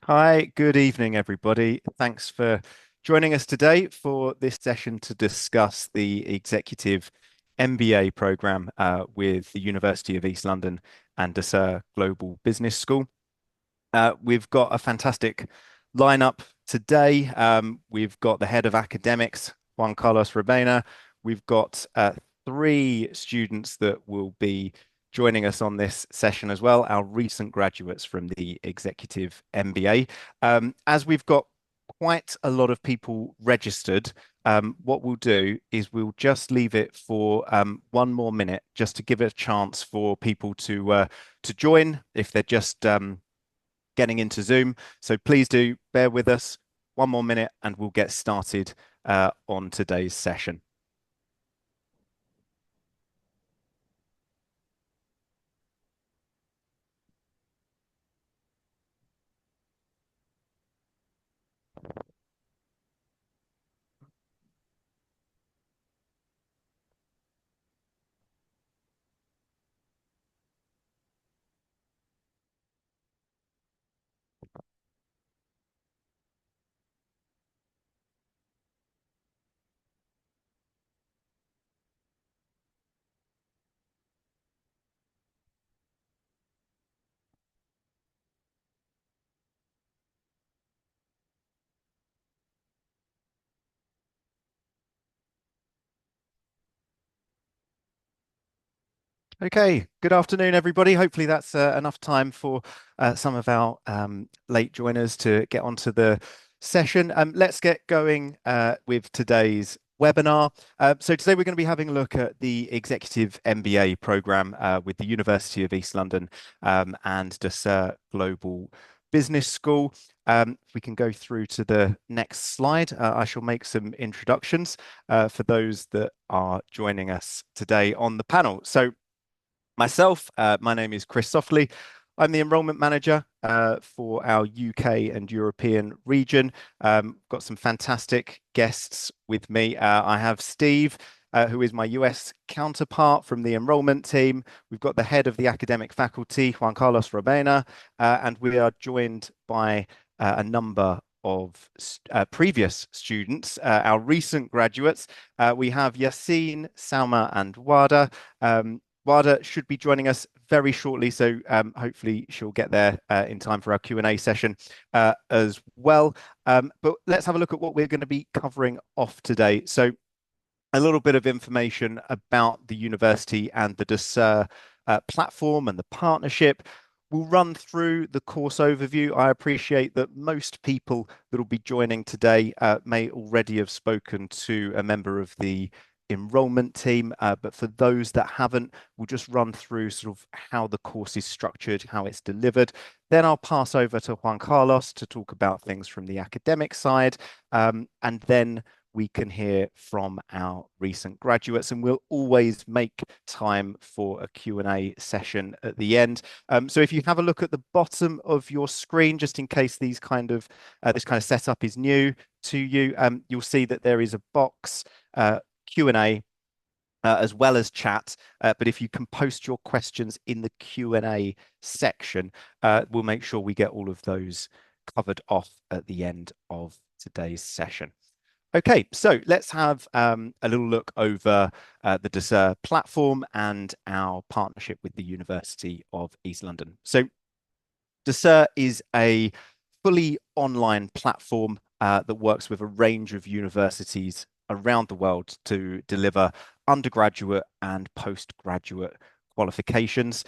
Hi, good evening, everybody. Thanks for joining us today for this session to discuss the Executive MBA program with the University of East London and Ducere Global Business School. We've got a fantastic lineup today. We've got the head of academics, Juan Carlos Robena. We've got three students that will be joining us on this session as well, our recent graduates from the Executive MBA. As we've got quite a lot of people registered, what we'll do is we'll just leave it for one more minute, just to give it a chance for people to join if they're just getting into Zoom. So please do bear with us one more minute and we'll get started on today's session. Okay, good afternoon, everybody. Hopefully that's enough time for some of our late joiners to get onto the session. Let's get going with today's webinar. So today we're going to be having a look at the Executive MBA program with the University of East London and Ducere Global Business School. If we can go through to the next slide, I shall make some introductions for those that are joining us today on the panel. So myself, my name is Chris Softly. I'm the enrollment manager for our UK and European region. Got some fantastic guests with me. I have Steve, who is my US counterpart from the enrollment team. We've got the head of the academic faculty, Juan Carlos Robena, and we are joined by a number of previous students, our recent graduates. We have Yassine, Salma, and Wada. Wada should be joining us very shortly, so hopefully she'll get there in time for our Q&A session as well. But let's have a look at what we're going to be covering off today. So a little bit of information about the university and the Ducere platform and the partnership. We'll run through the course overview. I appreciate that most people that will be joining today may already have spoken to a member of the enrollment team, but for those that haven't, we'll just run through sort of how the course is structured, how it's delivered. Then I'll pass over to Juan Carlos to talk about things from the academic side, and then we can hear from our recent graduates, and we'll always make time for a Q&A session at the end. So if you have a look at the bottom of your screen, just in case this kind of setup is new to you, you'll see that there is a box, Q&A, as well as chat. But if you can post your questions in the Q&A section, we'll make sure we get all of those covered off at the end of today's session. Okay, so let's have a little look over the Ducere platform and our partnership with the University of East London. So Ducere is a fully online platform that works with a range of universities around the world to deliver undergraduate and postgraduate qualifications.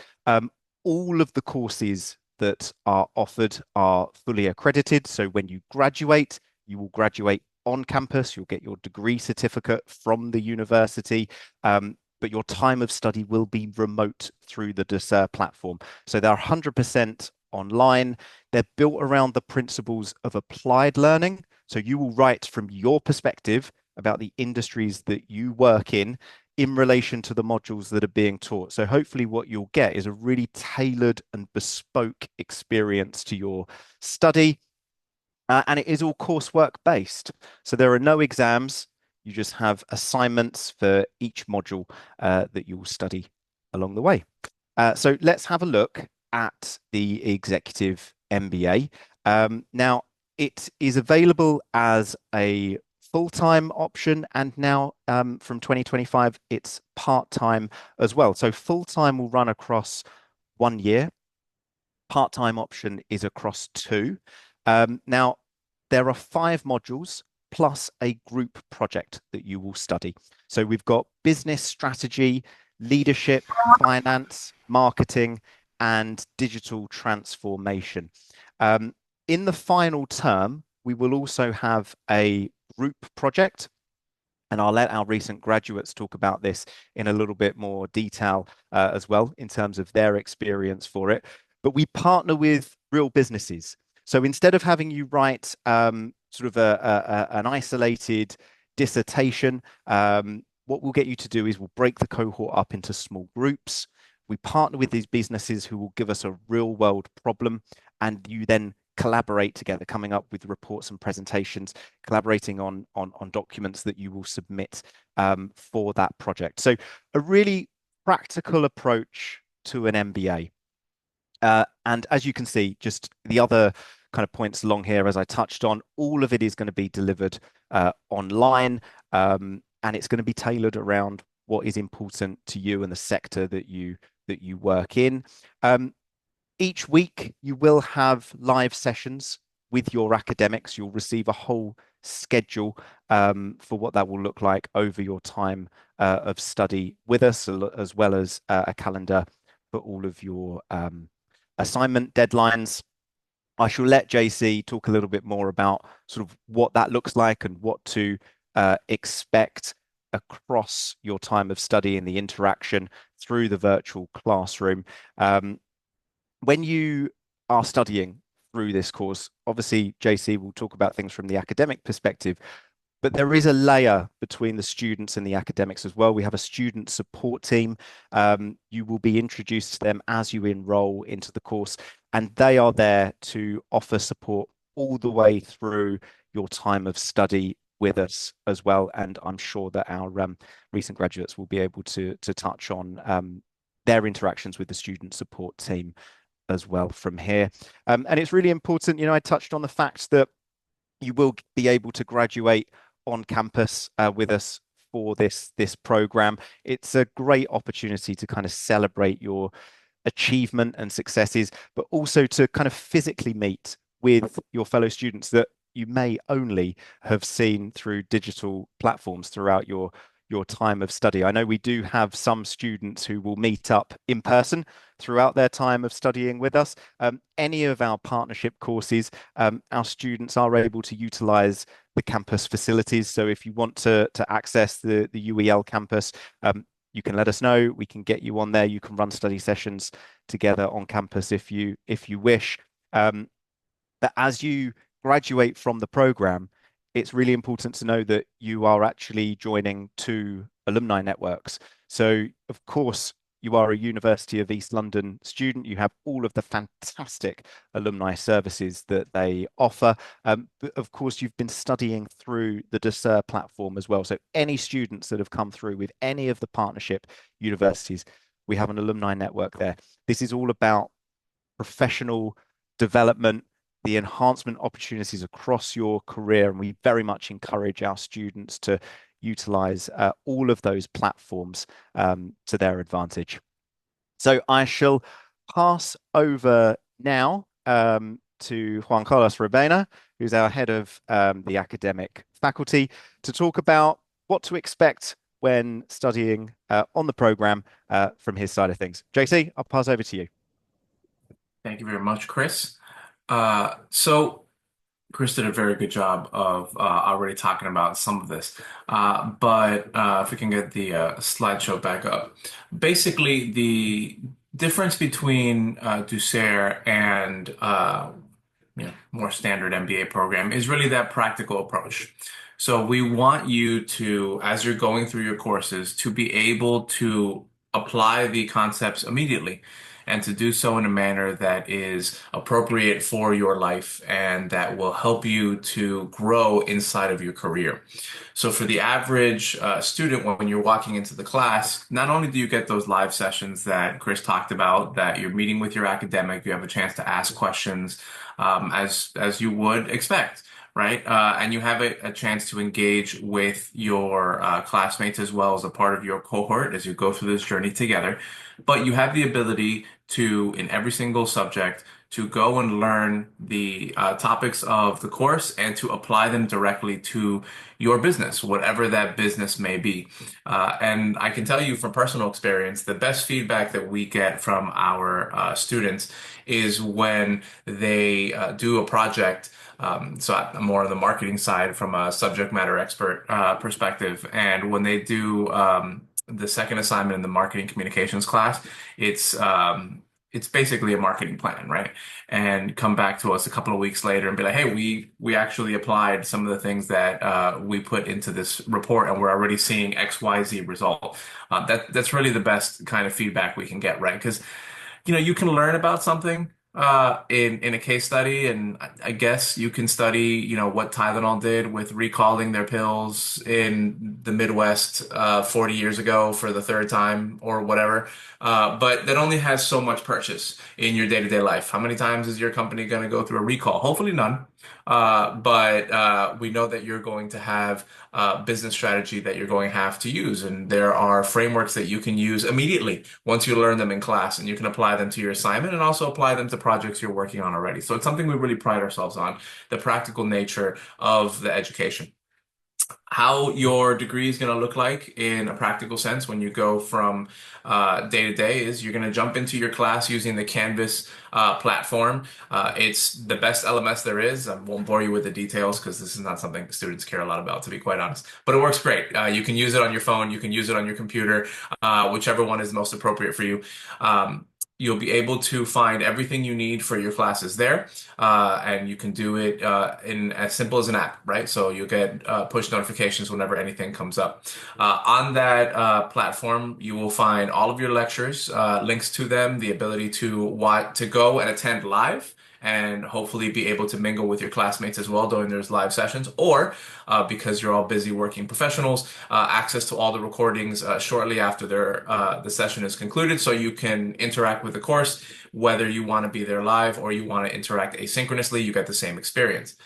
All of the courses that are offered are fully accredited. So when you graduate, you will graduate on campus, you'll get your degree certificate from the university, but your time of study will be remote through the Ducere platform. So they're 100% online. They're built around the principles of applied learning. So you will write from your perspective about the industries that you work in relation to the modules that are being taught. So hopefully what you'll get is a really tailored and bespoke experience to your study. And it is all coursework based. So there are no exams. You just have assignments for each module that you'll study along the way. So let's have a look at the Executive MBA. Now, it is available as a full-time option, and now from 2025, it's part-time as well. So full-time will run across 1 year. Part-time option is across two. Now, there are 5 modules plus a group project that you will study. So we've got business strategy, leadership, finance, marketing, and digital transformation. Um, in the final term, we will also have a group project, and I'll let our recent graduates talk about this in a little bit more detail as well in terms of their experience for it. But we partner with real businesses. So instead of having you write sort of an isolated dissertation, what we'll get you to do is we'll break the cohort up into small groups. We partner with these businesses who will give us a real world problem, and you then collaborate together, coming up with reports and presentations, collaborating on documents that you will submit for that project. So a really practical approach to an MBA. And as you can see, just the other kind of points along here, as I touched on, all of it is going to be delivered online, and it's going to be tailored around what is important to you and the sector that you work in. Each week, you will have live sessions with your academics. You'll receive a whole schedule for what that will look like over your time of study with us, as well as a calendar for all of your assignment deadlines. I shall let JC talk a little bit more about sort of what that looks like and what to expect across your time of study and the interaction through the virtual classroom. When you are studying through this course, obviously JC will talk about things from the academic perspective, but there is a layer between the students and the academics as well. We have a student support team. You will be introduced to them as you enroll into the course, and they are there to offer support all the way through your time of study with us as well. And I'm sure that our recent graduates will be able to touch on their interactions with the student support team as well from here. And it's really important, I touched on the fact that you will be able to graduate on campus with us for this program. It's a great opportunity to kind of celebrate your achievement and successes, but also to kind of physically meet with your fellow students that you may only have seen through digital platforms throughout your time of study. I know we do have some students who will meet up in person throughout their time of studying with us. Any of our partnership courses, our students are able to utilize the campus facilities. So if you want to access the UEL campus, you can let us know. We can get you on there. You can run study sessions together on campus if you wish. But as you graduate from the program, it's really important to know that you are actually joining two alumni networks. So, of course, you are a University of East London student. You have all of the fantastic alumni services that they offer. But of course, you've been studying through the Ducere platform as well. So any students that have come through with any of the partnership universities, we have an alumni network there. This is all about professional development, the enhancement opportunities across your career. And we very much encourage our students to utilize all of those platforms to their advantage. So I shall pass over now to Juan Carlos Robena, who's our head of the academic faculty, to talk about what to expect when studying on the program from his side of things. JC, I'll pass over to you. Thank you very much, Chris. So Chris did a very good job of already talking about some of this. But if we can get the slideshow back up. Basically, the difference between Ducere and more standard MBA program is really that practical approach. So we want you to, as you're going through your courses, to be able to apply the concepts immediately. and to do so in a manner that is appropriate for your life and that will help you to grow inside of your career. So for the average student, when you're walking into the class, not only do you get those live sessions that Chris talked about, that you're meeting with your academic, you have a chance to ask questions as you would expect, right? And you have a chance to engage with your classmates as well as a part of your cohort as you go through this journey together. But you have the ability to, in every single subject, to go and learn the topics of the course and to apply them directly to your business, whatever that business may be. And I can tell you from personal experience, the best feedback that we get from our students is when they do a project. So I'm more on the marketing side from a subject matter expert perspective. And when they do the second assignment in the marketing communications class, it's it's basically a marketing plan, right? And come back to us a couple of weeks later and be like, hey, we actually applied some of the things that we put into this report, and we're already seeing XYZ result. That's really the best kind of feedback we can get, right? Because you can learn about something in a case study, and I guess you can study, what Tylenol did with recalling their pills in the Midwest 40 years ago for the third time or whatever. But that only has so much purchase in your day-to-day life. How many times is your company going to go through a recall? Hopefully none. But we know that you're going to have business strategy that you're going to have to use. And there are frameworks that you can use immediately once you learn them in class, and you can apply them to your assignment and also apply them to projects you're working on already. So it's something we really pride ourselves on, the practical nature of the education. How your degree is going to look like in a practical sense when you go from day to day is you're going to jump into your class using the Canvas platform. It's the best LMS there is. I won't bore you with the details because this is not something students care a lot about, to be quite honest. But it works great. You can use it on your phone, you can use it on your computer, whichever one is most appropriate for you. You'll be able to find everything you need for your classes there, and you can do it in as simple as an app, right? So you'll get push notifications whenever anything comes up. On that platform, you will find all of your lectures, links to them, the ability to go and attend live, and hopefully be able to mingle with your classmates as well during those live sessions, or because you're all busy working professionals, access to all the recordings shortly after the session is concluded, so you can interact with the course, whether you want to be there live or you want to interact asynchronously, you get the same experience.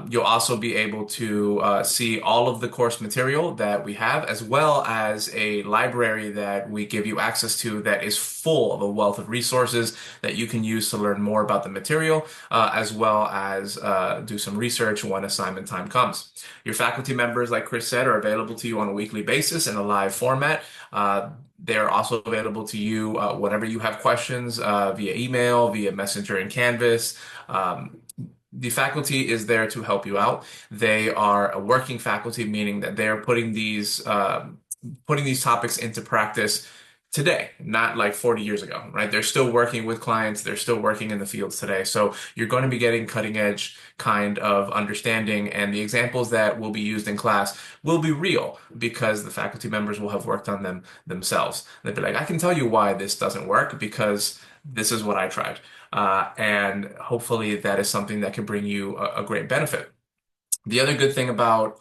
You'll also be able to see all of the course material that we have, as well as a library that we give you access to that is full of a wealth of resources that you can use to learn more about the material, as well as do some research when assignment time comes. Your faculty members, like Chris said, are available to you on a weekly basis in a live format. They're also available to you whenever you have questions via email, via Messenger and Canvas. The faculty is there to help you out. They are a working faculty, meaning that they're putting these topics into practice today, not like 40 years ago, right? They're still working with clients. They're still working in the fields today. So you're going to be getting cutting edge kind of understanding, and the examples that will be used in class will be real because the faculty members will have worked on them themselves. They'll be like, I can tell you why this doesn't work because this is what I tried. And hopefully that is something that can bring you a great benefit. The other good thing about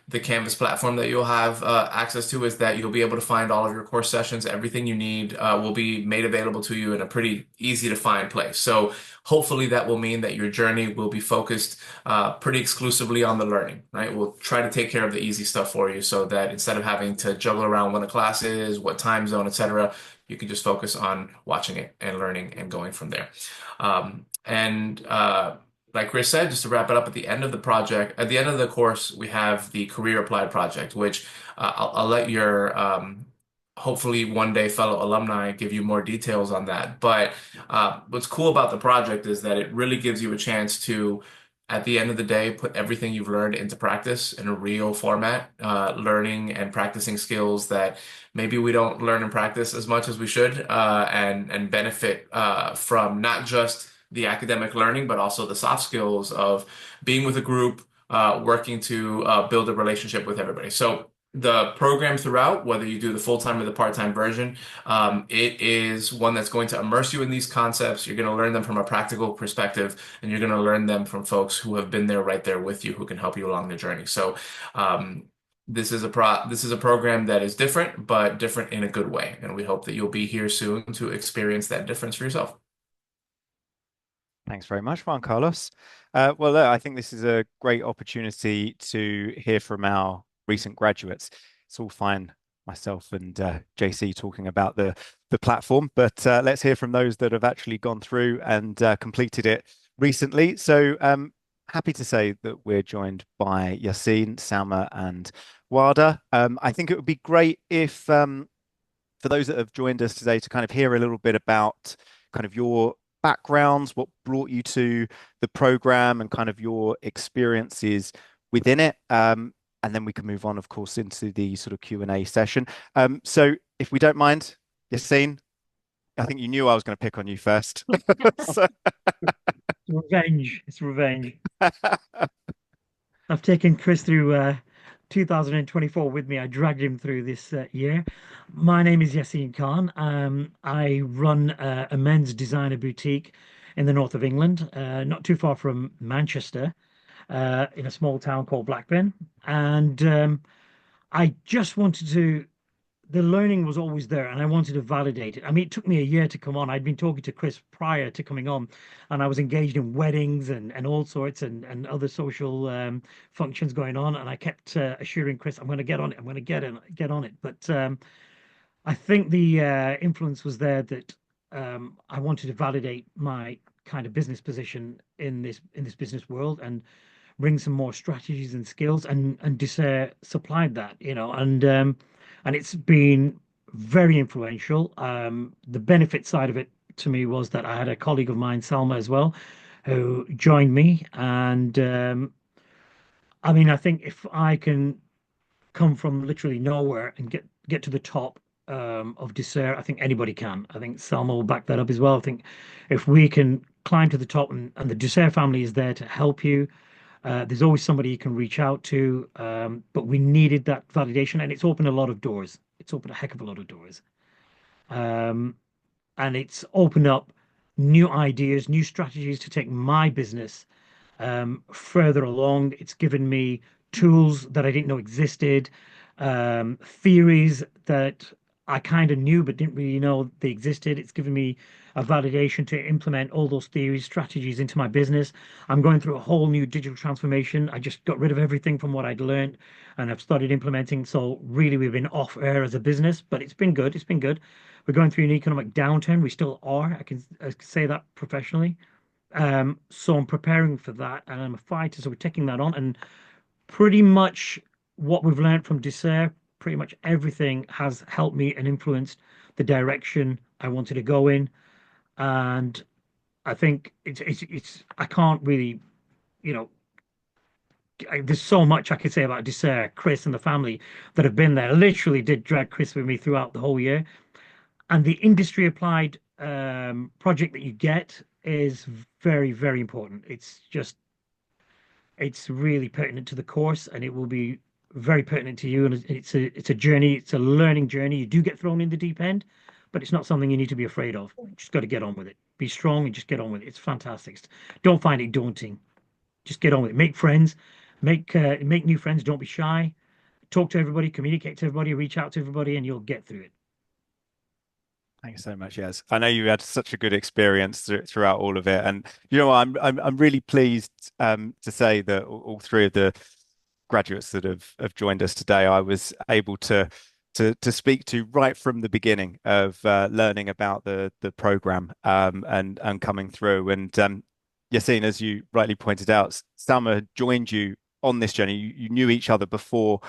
the Canvas platform that you'll have access to is that you'll be able to find all of your course sessions. Everything you need will be made available to you in a pretty easy to find place. So hopefully that will mean that your journey will be focused pretty exclusively on the learning, right? We'll try to take care of the easy stuff for you so that instead of having to juggle around when a class is, what time zone, etc., you can just focus on watching it and learning and going from there. And like Chris said, just to wrap it up, at the end of the course, we have the Career Applied project, which I'll let your hopefully one day fellow alumni give you more details on that. But what's cool about the project is that it really gives you a chance to, at the end of the day, put everything you've learned into practice in a real format, learning and practicing skills that maybe we don't learn and practice as much as we should, and benefit from not just the academic learning, but also the soft skills of being with a group, working to build a relationship with everybody. So the program throughout, whether you do the full-time or the part-time version, it is one that's going to immerse you in these concepts. You're going to learn them from a practical perspective, and you're going to learn them from folks who have been there right there with you, who can help you along the journey. So, this is a program that is different, but different in a good way, and we hope that you'll be here soon to experience that difference for yourself. Thanks very much, Juan Carlos. Well, look, I think this is a great opportunity to hear from our recent graduates. It's all fine, myself and JC talking about the platform, but let's hear from those that have actually gone through and completed it recently. So happy to say that we're joined by Yassine, Salma, and Wada. I think it would be great if for those that have joined us today to kind of hear a little bit about kind of your backgrounds, what brought you to the program, and kind of your experiences within it. And then we can move on, of course, into the sort of Q&A session. So if we don't mind, Yassine, I think you knew I was going to pick on you first. So, Revenge. It's revenge. I've taken Chris through 2024 with me. I dragged him through this year. My name is Yassine Khan. I run a men's designer boutique in the north of England, not too far from Manchester, in a small town called Blackburn. And I just wanted to the learning was always there and I wanted to validate it. I mean, it took me a year to come on. I'd been talking to Chris prior to coming on, and I was engaged in weddings and all sorts and other social functions going on. And I kept assuring Chris, I'm going to get on it. I'm going to get on it. But I think the influence was there that I wanted to validate my kind of business position in this business world and bring some more strategies and skills, and Ducere supplied that, and it's been very influential. The benefit side of it to me was that I had a colleague of mine, Salma, as well, who joined me, and I mean, I think if I can come from literally nowhere and get to the top of Ducere, I think anybody can. I think Salma will back that up as well. I think if we can climb to the top, and the Ducere family is there to help you, there's always somebody you can reach out to, but we needed that validation, and it's opened a lot of doors. It's opened a heck of a lot of doors, um, and it's opened up new ideas, new strategies to take my business further along. It's given me tools that I didn't know existed, theories that I kind of knew but didn't really know they existed. It's given me a validation to implement all those theories, strategies into my business. I'm going through a whole new digital transformation. I just got rid of everything from what I'd learned and I've started implementing. So really, we've been off air as a business, but it's been good. It's been good. We're going through an economic downturn. We still are. I can say that professionally. So I'm preparing for that, and I'm a fighter, so we're taking that on. And pretty much what we've learned from Ducere, pretty much everything has helped me and influenced the direction I wanted to go in. And I think it's I can't really, you know, there's so much I could say about Ducere, Chris, and the family that have been there. I literally did drag Chris with me throughout the whole year, and the industry applied project that you get is very, very important. It's really pertinent to the course, and it will be very pertinent to you. And it's a journey, it's a learning journey. You do get thrown in the deep end, but it's not something you need to be afraid of. You just got to get on with it. Be strong and just get on with it. It's fantastic. Don't find it daunting. Just get on with it. Make friends, make new friends. Don't be shy. Talk to everybody, communicate to everybody, reach out to everybody, and you'll get through it. thanks so much. Yes, I know you had such a good experience throughout all of it, and you know, I'm really pleased to say that all three of the graduates that have joined us today, I was able to speak to right from the beginning of learning about the program and coming through. And Yassine, as you rightly pointed out, Salma had joined you on this journey. You knew each other before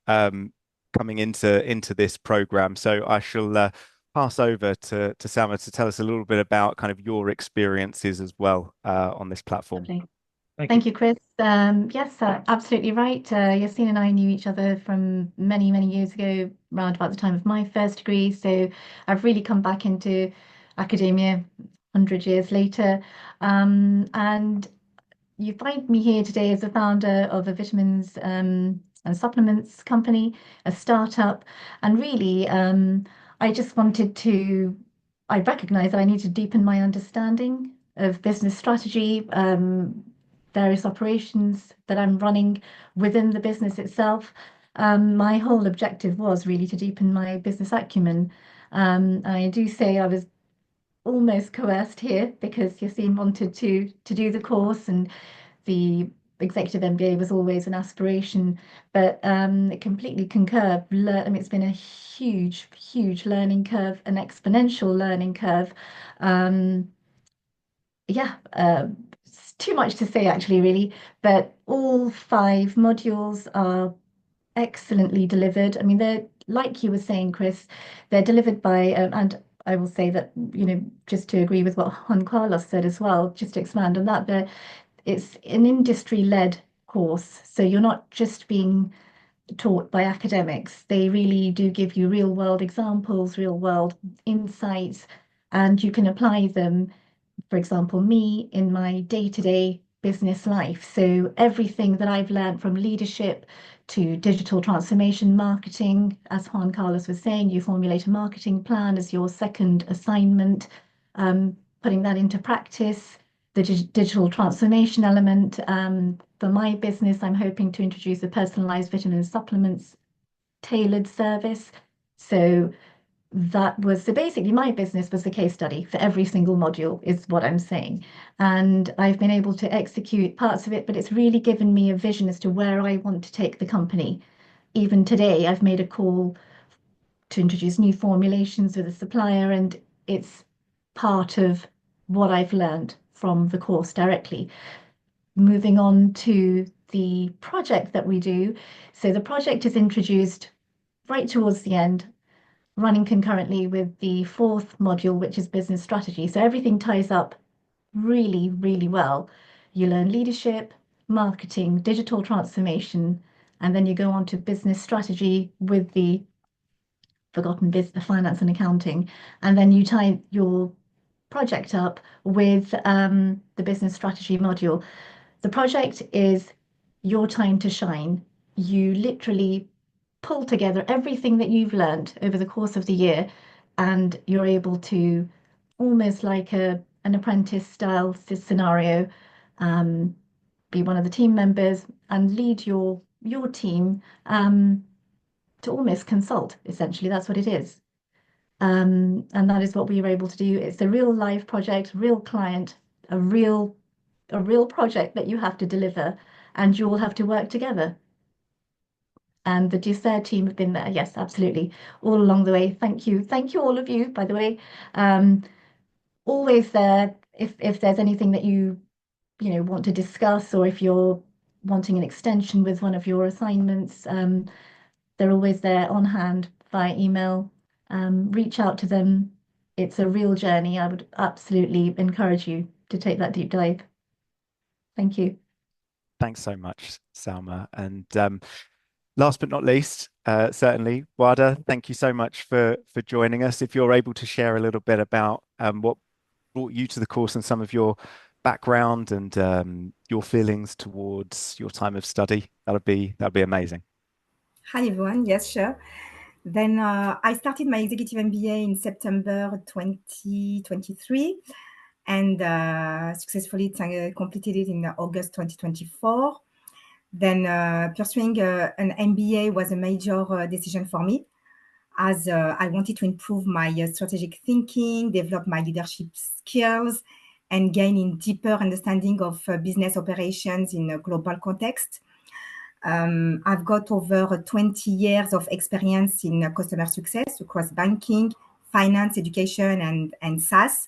um, coming into this program. So I shall pass over to Salma to tell us a little bit about kind of your experiences as well on this platform. Lovely. Thank you. Thank you, Chris. Yes, absolutely right. Yassine and I knew each other from many, many years ago, around about the time of my first degree. So I've really come back into academia 100 years later. And you find me here today as the founder of a vitamins and supplements company, a startup. And really, I just wanted to, I recognized that I need to deepen my understanding of business strategy, various operations that I'm running within the business itself. My whole objective was really to deepen my business acumen. I do say I was almost coerced here because Yassine wanted to do the course, and the executive MBA was always an aspiration, but completely concur. I mean, it's been a huge learning curve, an exponential learning curve. Um, yeah, it's too much to say actually, really, but all 5 modules are excellently delivered. I mean, they're like you were saying, Chris, they're delivered by, and I will say that, just to agree with what Juan Carlos said as well, just to expand on that, it's an industry-led course. So you're not just being taught by academics. They really do give you real-world examples, real-world insights, and you can apply them, for example, me in my day-to-day business life. So everything that I've learned from leadership to digital transformation marketing, as Juan Carlos was saying, you formulate a marketing plan as your second assignment, putting that into practice, the digital transformation element. For my business, I'm hoping to introduce a personalized vitamin supplements tailored service. So basically my business was a case study for every single module, is what I'm saying. And I've been able to execute parts of it, but it's really given me a vision as to where I want to take the company. Even today, I've made a call to introduce new formulations with a supplier, and it's part of what I've learned from the course directly. Moving on to the project that we do. So the project is introduced right towards the end, running concurrently with the 4th module, which is business strategy. So everything ties up really well. You learn leadership, marketing, digital transformation, and then you go on to business strategy with the forgotten bits, the finance and accounting, and then you tie your project up with the business strategy module. The project is your time to shine. You literally pull together everything that you've learned over the course of the year, and you're able to, almost like an apprentice style scenario, be one of the team members and lead your team, to almost consult. Essentially, that's what it is. And that is what we were able to do. It's a real live project, real client, a real project that you have to deliver, and you all have to work together. And the Ducere team have been there, yes, absolutely, all along the way. Thank you, all of you, by the way. Always there if there's anything that you want to discuss, or if you're wanting an extension with one of your assignments. They're always there on hand via email. Reach out to them. It's a real journey. I would absolutely encourage you to take that deep dive. Thank you. Thanks so much, Salma. And last but not least, certainly, Wada, thank you so much for joining us. If you're able to share a little bit about what brought you to the course and some of your background and your feelings towards your time of study, that'd be amazing. Hi everyone. Yes, sure. Then I started my executive MBA in September 2023 and successfully completed it in August 2024. Then pursuing an MBA was a major decision for me, as I wanted to improve my strategic thinking, develop my leadership skills, and gain in deeper understanding of business operations in a global context. I've got over 20 years of experience in customer success across banking, finance, education, and SaaS.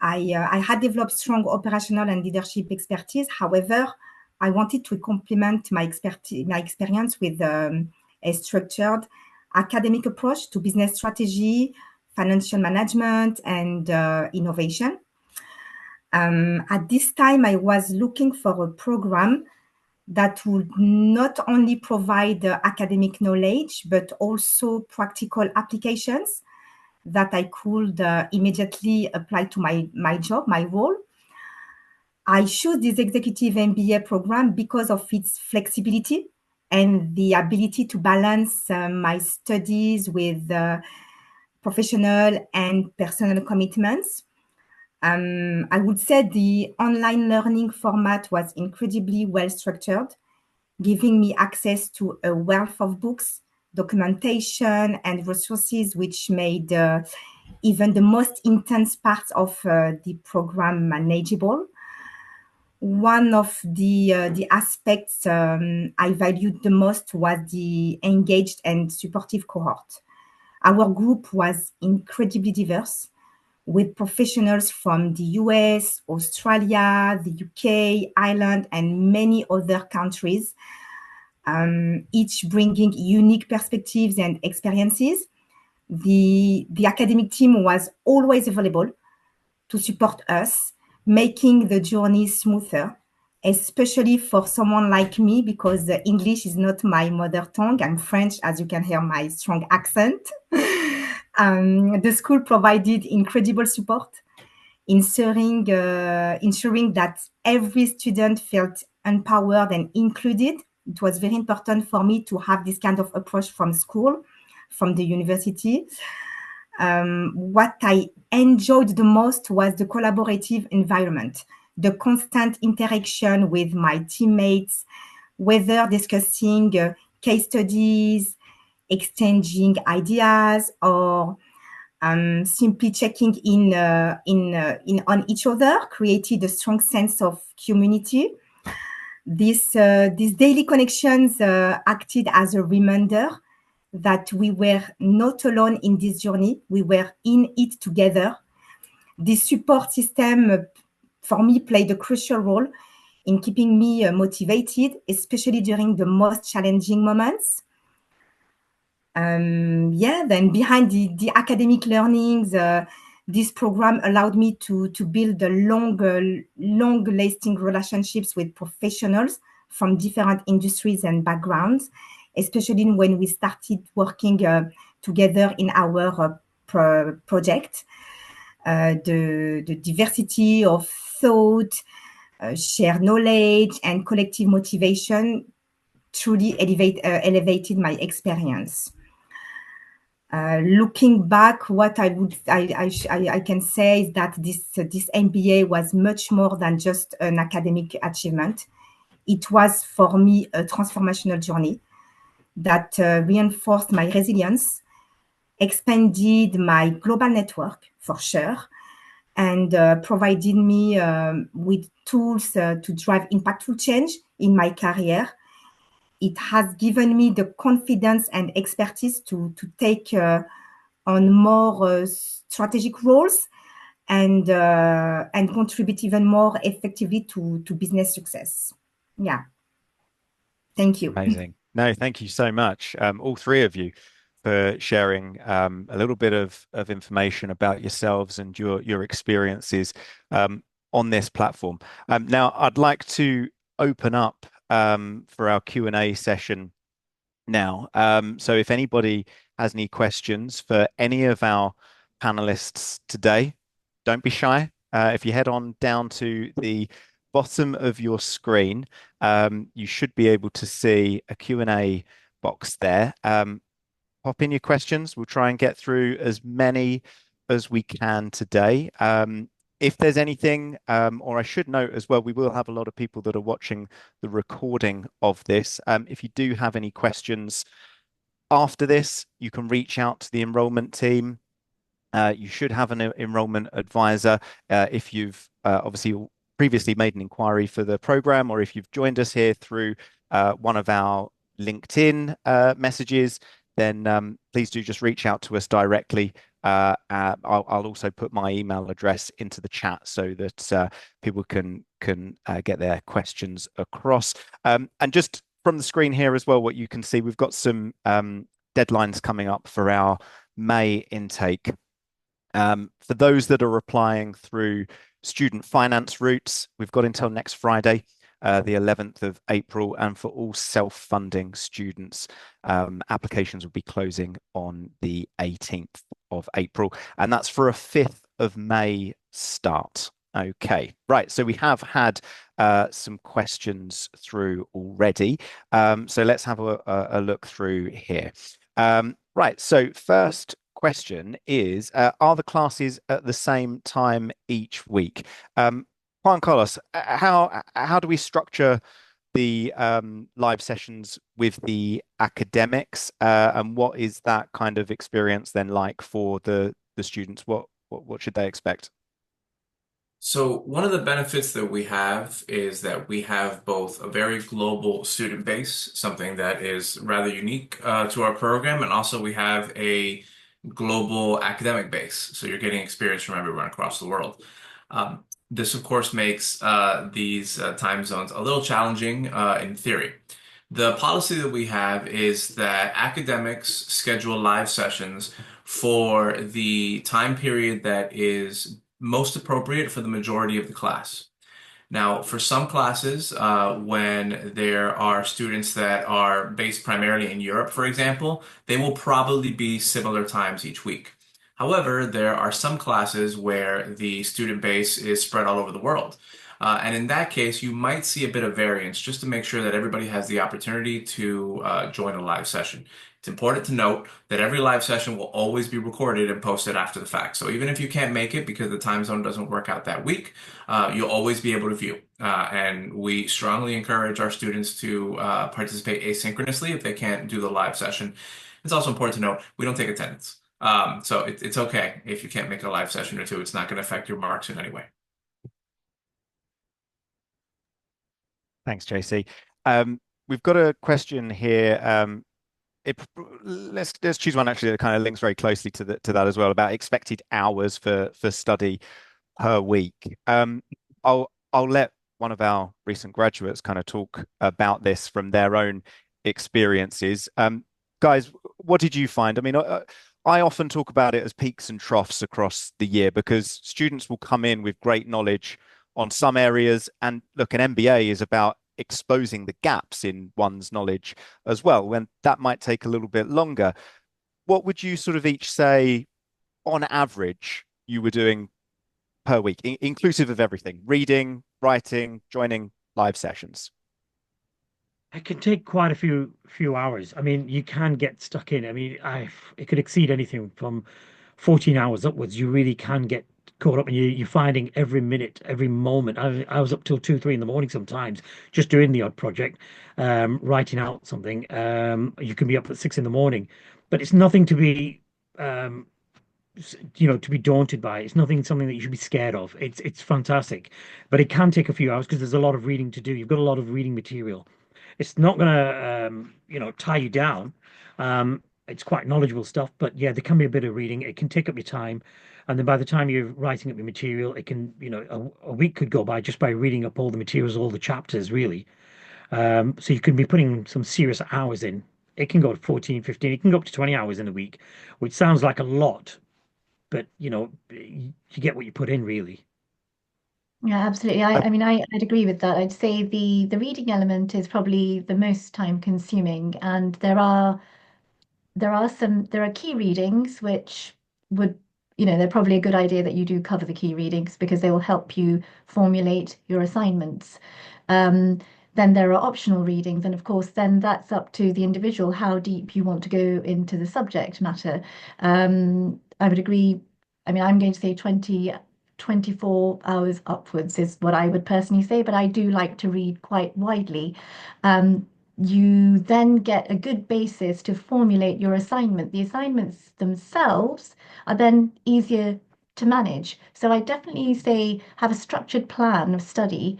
I had developed strong operational and leadership expertise. However, I wanted to complement my experience with a structured academic approach to business strategy, financial management, and innovation. At this time, I was looking for a program that would not only provide academic knowledge, but also practical applications that I could immediately apply to my job, my role. I chose this executive MBA program because of its flexibility and the ability to balance my studies with professional and personal commitments. I would say the online learning format was incredibly well structured, giving me access to a wealth of books, documentation, and resources, which made even the most intense parts of the program manageable. One of the aspects I valued the most was the engaged and supportive cohort. Our group was incredibly diverse, with professionals from the US, Australia, the UK, Ireland, and many other countries, each bringing unique perspectives and experiences. The academic team was always available to support us, making the journey smoother, especially for someone like me, because English is not my mother tongue. I'm French, as you can hear my strong accent. The school provided incredible support, ensuring that every student felt empowered and included. It was very important for me to have this kind of approach from school, from the university. What I enjoyed the most was the collaborative environment, the constant interaction with my teammates, whether discussing case studies, exchanging ideas, or simply checking in on each other, created a strong sense of community. These daily connections acted as a reminder that we were not alone in this journey. We were in it together. This support system, for me, played a crucial role in keeping me motivated, especially during the most challenging moments. Then behind the academic learnings, this program allowed me to build a long-lasting relationships with professionals from different industries and backgrounds, especially when we started working together in our project. The diversity of thought, shared knowledge, and collective motivation truly elevated my experience. Looking back, what I can say is that this MBA was much more than just an academic achievement. It was for me a transformational journey that reinforced my resilience, expanded my global network for sure, and provided me with tools to drive impactful change in my career. It has given me the confidence and expertise to take on more strategic roles and contribute even more effectively to business success. Yeah. Thank you. Amazing. No, thank you so much, all three of you, for sharing a little bit of information about yourselves and your experiences on this platform. Now, I'd like to open up for our Q&A session now. So if anybody has any questions for any of our panelists today, don't be shy. If you head on down to the bottom of your screen, you should be able to see a Q&A box there. Pop in your questions. We'll try and get through as many as we can today. If there's anything, or I should note as well, we will have a lot of people that are watching the recording of this. If you do have any questions after this, you can reach out to the enrollment team. You should have an enrollment advisor if you've obviously previously made an inquiry for the program, or if you've joined us here through one of our LinkedIn messages, then please do just reach out to us directly. I'll also put my email address into the chat so that people can get their questions across. And just from the screen here as well, what you can see, we've got some deadlines coming up for our May intake. For those that are applying through student finance routes, we've got until next Friday, the 11th of April, and for all self-funding students, applications will be closing on the 18th of April, and that's for a 5th of May start. Okay, right. So we have had some questions through already. So let's have a look through here. Right. So first question is, are the classes at the same time each week? Juan Carlos, how do we structure the live sessions with the academics, and what is that kind of experience then like for the students? What should they expect? So one of the benefits that we have is that we have both a very global student base, something that is rather unique to our program, and also we have a global academic base. So you're getting experience from everyone across the world. This, of course, makes these time zones a little challenging in theory. The policy that we have is that academics schedule live sessions for the time period that is most appropriate for the majority of the class. Now, for some classes, when there are students that are based primarily in Europe, for example, they will probably be similar times each week. However, there are some classes where the student base is spread all over the world. And in that case, you might see a bit of variance just to make sure that everybody has the opportunity to join a live session. It's important to note that every live session will always be recorded and posted after the fact. So even if you can't make it because the time zone doesn't work out that week, you'll always be able to view. And we strongly encourage our students to participate asynchronously if they can't do the live session. It's also important to note we don't take attendance. So it's okay if you can't make a live session or two. It's not going to affect your marks in any way. Thanks, JC. We've got a question here. It, let's choose one actually that kind of links very closely to that as well, about expected hours for study per week. I'll let one of our recent graduates kind of talk about this from their own experiences. Guys, what did you find? I mean, I often talk about it as peaks and troughs across the year because students will come in with great knowledge on some areas, and look, an MBA is about exposing the gaps in one's knowledge as well, when that might take a little bit longer. What would you sort of each say on average you were doing per week, inclusive of everything: reading, writing, joining live sessions? It can take quite a few hours. I mean, you can get stuck in. I mean, it could exceed anything from 14 hours upwards. You really can get caught up, and you're finding every minute, every moment. I was up till 2, 3 in the morning sometimes, just doing the odd project, writing out something. You can be up at 6 in the morning, but it's nothing to be um, to be daunted by. It's nothing something that you should be scared of. It's fantastic, but it can take a few hours because there's a lot of reading to do. You've got a lot of reading material. It's not gonna tie you down. It's quite knowledgeable stuff, but yeah, there can be a bit of reading. It can take up your time, and then by the time you're writing up your material, it can, a week could go by just by reading up all the materials, all the chapters, really. So you can be putting some serious hours in. It can go to 14, 15, it can go up to 20 hours in a week, which sounds like a lot, but you get what you put in, really. Yeah, absolutely. Uh, I mean, I'd agree with that. I'd say the reading element is probably the most time consuming, and there are key readings which would, they're probably a good idea that you do cover the key readings because they will help you formulate your assignments. Um, then there are optional readings, and of course, then that's up to the individual how deep you want to go into the subject matter. I would agree. I mean, I'm going to say 24 hours upwards is what I would personally say, but I do like to read quite widely. Um, you then get a good basis to formulate your assignment. The assignments themselves are then easier to manage. So I definitely say have a structured plan of study,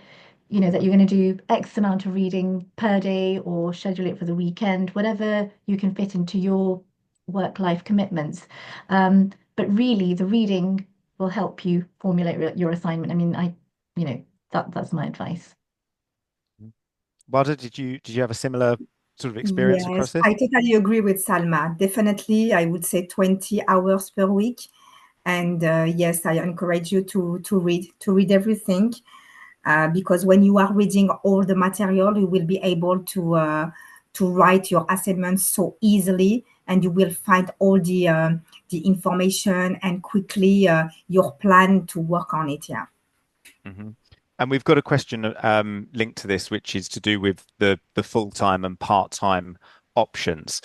that you're going to do X amount of reading per day or schedule it for the weekend, whatever you can fit into your work-life commitments. But really, the reading will help you formulate your assignment. I mean, that's my advice. Wada, did you have a similar sort of experience across Yes, this? I totally agree with Salma. Definitely, I would say 20 hours per week. And yes, I encourage you to read everything because when you are reading all the material, you will be able to write your assignments so easily, and you will find all the information and quickly your plan to work on it. Yeah. hmm And we've got a question linked to this, which is to do with the full-time and part-time options.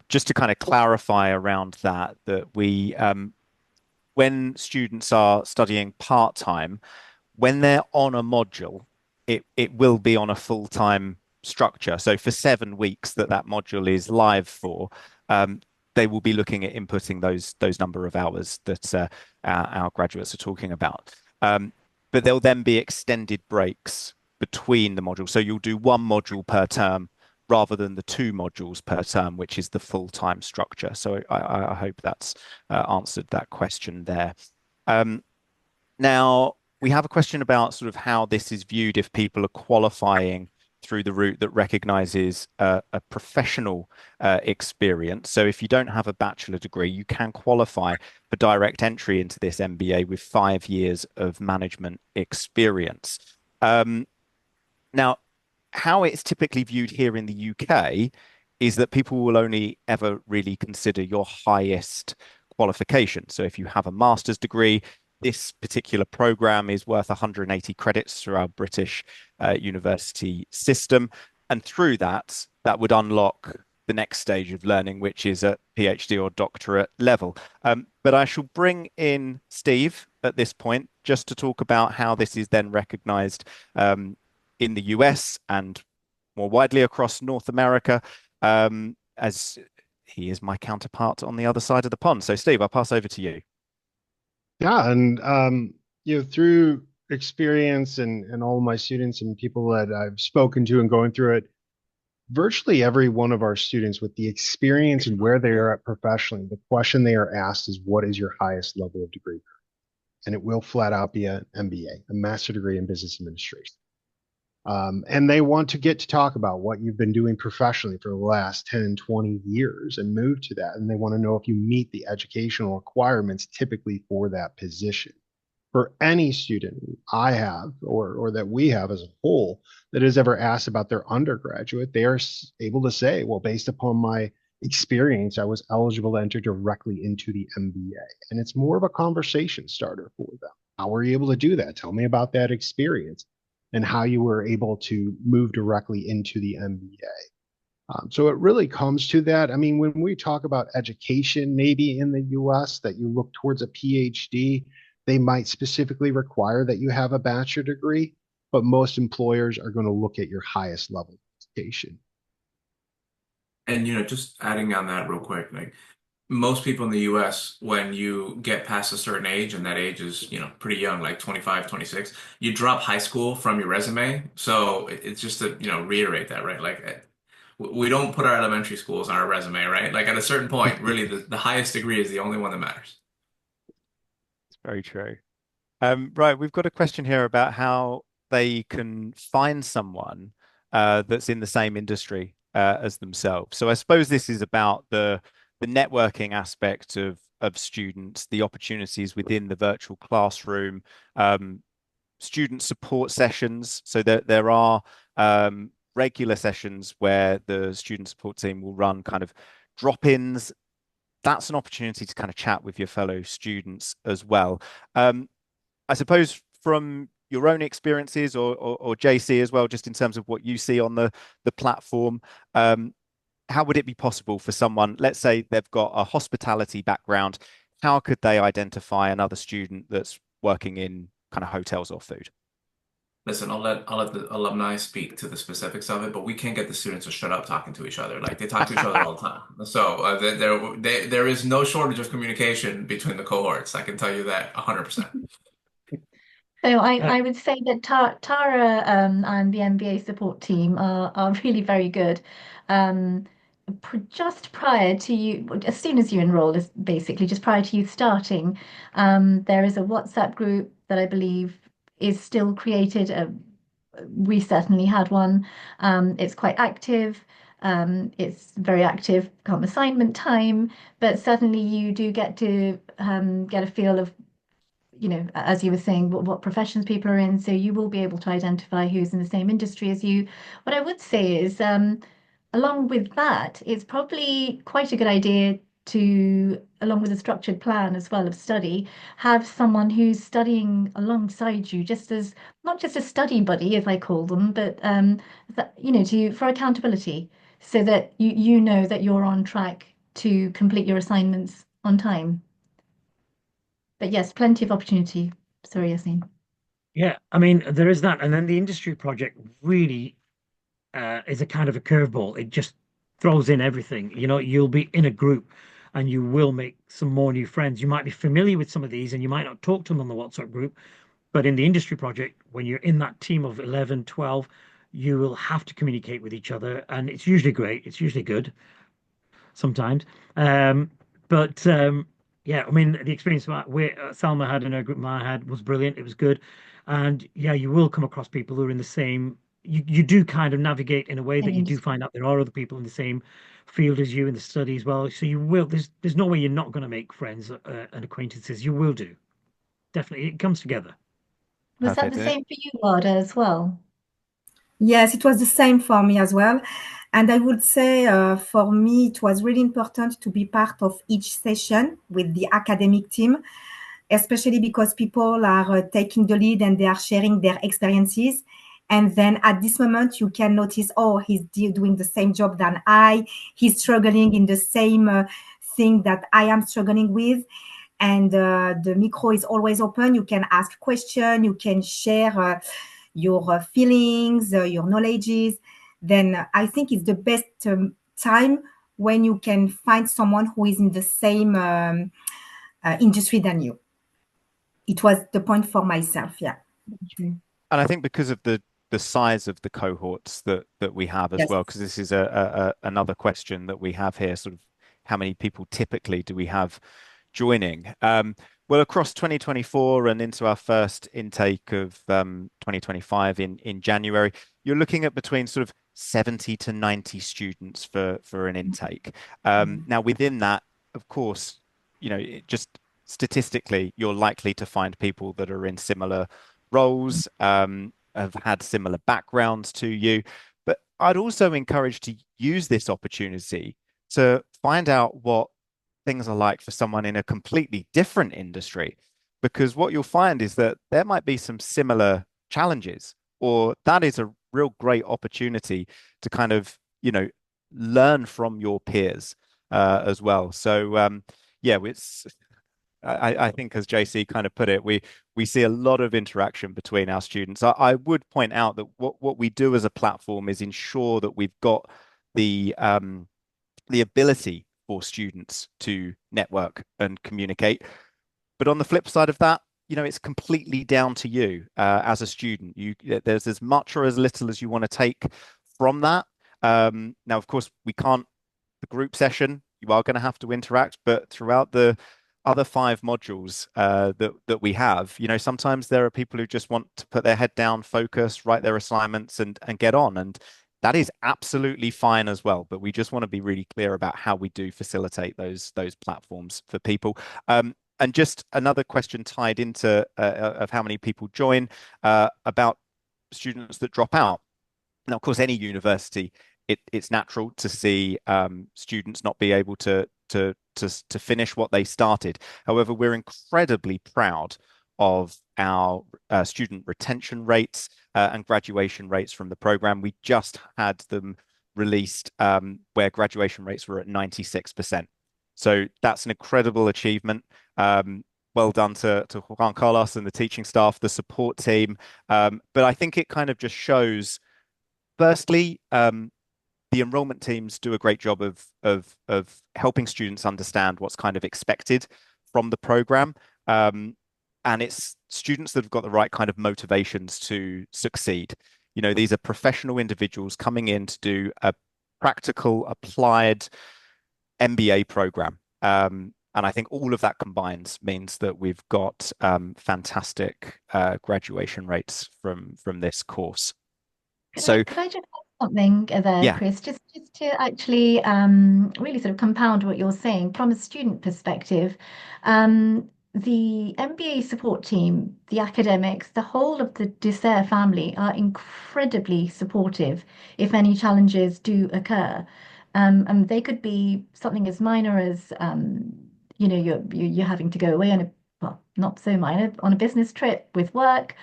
Just to kind of clarify around that, when students are studying part-time, when they're on a module, it will be on a full-time structure. So for 7 weeks that module is live for, um, they will be looking at inputting those number of hours that our graduates are talking about. But there'll then be extended breaks between the modules. So you'll do one module per term rather than the two modules per term, which is the full-time structure. So I hope that's answered that question there. Um, Now, we have a question about sort of how this is viewed if people are qualifying through the route that recognizes a professional experience. So if you don't have a bachelor degree, you can qualify for direct entry into this MBA with 5 years of management experience. Um, Now, how it's typically viewed here in the UK is that people will only ever really consider your highest qualification. So if you have a master's degree, this particular program is worth 180 credits through our British university system. And through that, that would unlock the next stage of learning, which is at PhD or doctorate level. But I shall bring in Steve at this point just to talk about how this is then recognized in the US and more widely across North America, as he is my counterpart on the other side of the pond. So, Steve, I'll pass over to you. Yeah, and through experience and all of my students and people that I've spoken to and going through it, virtually every one of our students with the experience and where they are at professionally, the question they are asked is, what is your highest level of degree? And it will flat out be an MBA, a master degree in business administration. And they want to get to talk about what you've been doing professionally for the last 10 and 20 years and move to that. And they want to know if you meet the educational requirements typically for that position. For any student I have or that we have as a whole that is ever asked about their undergraduate, they are able to say, well, based upon my experience, I was eligible to enter directly into the MBA. And it's more of a conversation starter for them. How were you able to do that? Tell me about that experience and how you were able to move directly into the MBA. So it really comes to that. I mean, when we talk about education, maybe in the US, that you look towards a PhD, they might specifically require that you have a bachelor degree, but most employers are going to look at your highest level of education. And just adding on that real quick, like most people in the US, when you get past a certain age, and that age is, pretty young, like 25, 26, you drop high school from your resume. So it's just to, reiterate that, right? Like we don't put our elementary schools on our resume, right? Like at a certain point, really the highest degree is the only one that matters. It's very true. Right, we've got a question here about how they can find someone that's in the same industry as themselves. So I suppose this is about the networking aspect of students, the opportunities within the virtual classroom, um, student support sessions. So there are regular sessions where the student support team will run kind of drop-ins. That's an opportunity to kind of chat with your fellow students as well. I suppose from your own experiences or JC as well, just in terms of what you see on the platform, how would it be possible for someone, let's say they've got a hospitality background, how could they identify another student that's working in kind of hotels or food? Listen, I'll let the alumni speak to the specifics of it, but we can't get the students to shut up talking to each other. Like they talk to each other all the time. So there is no shortage of communication between the cohorts. I can tell you that 100%. So I, Uh, I would say that Tara and the MBA support team are really very good. Um, just prior to you, as soon as you enroll, is basically just prior to you starting, there is a WhatsApp group that I believe is still created. We certainly had one. It's quite active. It's very active come assignment time, but certainly you do get to get a feel of as you were saying, what professions people are in. So you will be able to identify who's in the same industry as you. What I would say is, along with that, it's probably quite a good idea to, along with a structured plan as well of study, have someone who's studying alongside you, just as not just a study buddy, as I call them, but to for accountability, so that you know that you're on track to complete your assignments on time. But yes, plenty of opportunity. Sorry, Yassine. Yeah, I mean, there is that. And then the industry project really is a kind of a curveball. It just throws in everything. You know, you'll be in a group and you will make some more new friends. You might be familiar with some of these and you might not talk to them on the WhatsApp group, but in the industry project, when you're in that team of 11, 12, you will have to communicate with each other. And it's usually great. It's usually good sometimes. But yeah, I mean, the experience that Salma had and her group, I had, was brilliant. It was good. And yeah, you will come across people who are in the same, you do kind of navigate in a way that Same you do industry. find out there are other people in the same field as you in the study as well. So you will, there's no way you're not going to make friends and acquaintances. You will do. Definitely. It comes together. Was that Perfect. the same for you, Wada, as well? Yes, it was the same for me as well. And I would say for me, it was really important to be part of each session with the academic team, especially because people are taking the lead and they are sharing their experiences. And then at this moment, you can notice, oh, he's doing the same job than I. He's struggling in the same thing that I am struggling with. And the micro is always open. You can ask questions. You can share your feelings, your knowledges. Then I think it's the best time when you can find someone who is in the same industry than you. It was the point for myself. Yeah. True. And I think because of the size of the cohorts that we have as Yes. well, because this is another question that we have here, sort of how many people typically do we have joining? Well, across 2024 and into our first intake of 2025 in January, you're looking at between sort of 70 to 90 students for an intake. Now, within that, of course, just statistically, you're likely to find people that are in similar roles, have had similar backgrounds to you. But I'd also encourage to use this opportunity to find out what things are like for someone in a completely different industry. Because what you'll find is that there might be some similar challenges, or that is a real great opportunity to kind of, learn from your peers as well. So, yeah, I think as JC kind of put it, we see a lot of interaction between our students. I would point out that what we do as a platform is ensure that we've got the ability for students to network and communicate. But on the flip side of that, it's completely down to you as a student. There's as much or as little as you want to take from that. Now, of course, we can't, the group session, you are going to have to interact, but throughout the other 5 modules that we have, sometimes there are people who just want to put their head down, focus, write their assignments, and get on. And that is absolutely fine as well. But we just want to be really clear about how we do facilitate those platforms for people. And just another question tied into of how many people join about students that drop out. Now, of course, any university, it's natural to see students not be able to finish what they started. However, we're incredibly proud of our student retention rates and graduation rates from the program. We just had them released where graduation rates were at 96%. So that's an incredible achievement. Well done to Juan Carlos and the teaching staff, the support team. But I think it kind of just shows, firstly, the enrollment teams do a great job of helping students understand what's kind of expected from the program. And it's students that have got the right kind of motivations to succeed. These are professional individuals coming in to do a practical, applied MBA program. And I think all of that combines means that we've got fantastic graduation rates from this course. So Could I just add something there, yeah, Chris? Just to actually really sort of compound what you're saying from a student perspective. The MBA support team, the academics, the whole of the Ducere family are incredibly supportive if any challenges do occur. And they could be something as minor as you're having to go away on a, well, not so minor, on a business trip with work,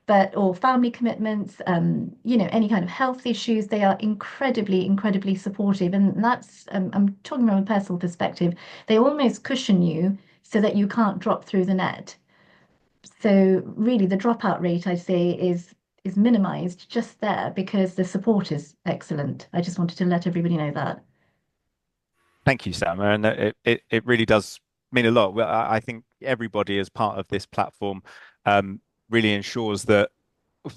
but or family commitments, any kind of health issues. They are incredibly, incredibly supportive, and that's I'm talking from a personal perspective. They almost cushion you so that you can't drop through the net. So really, the dropout rate, I'd say, is minimized just there because the support is excellent. I just wanted to let everybody know that. Thank you, Sam. And it really does mean a lot. Well, I think everybody as part of this platform really ensures that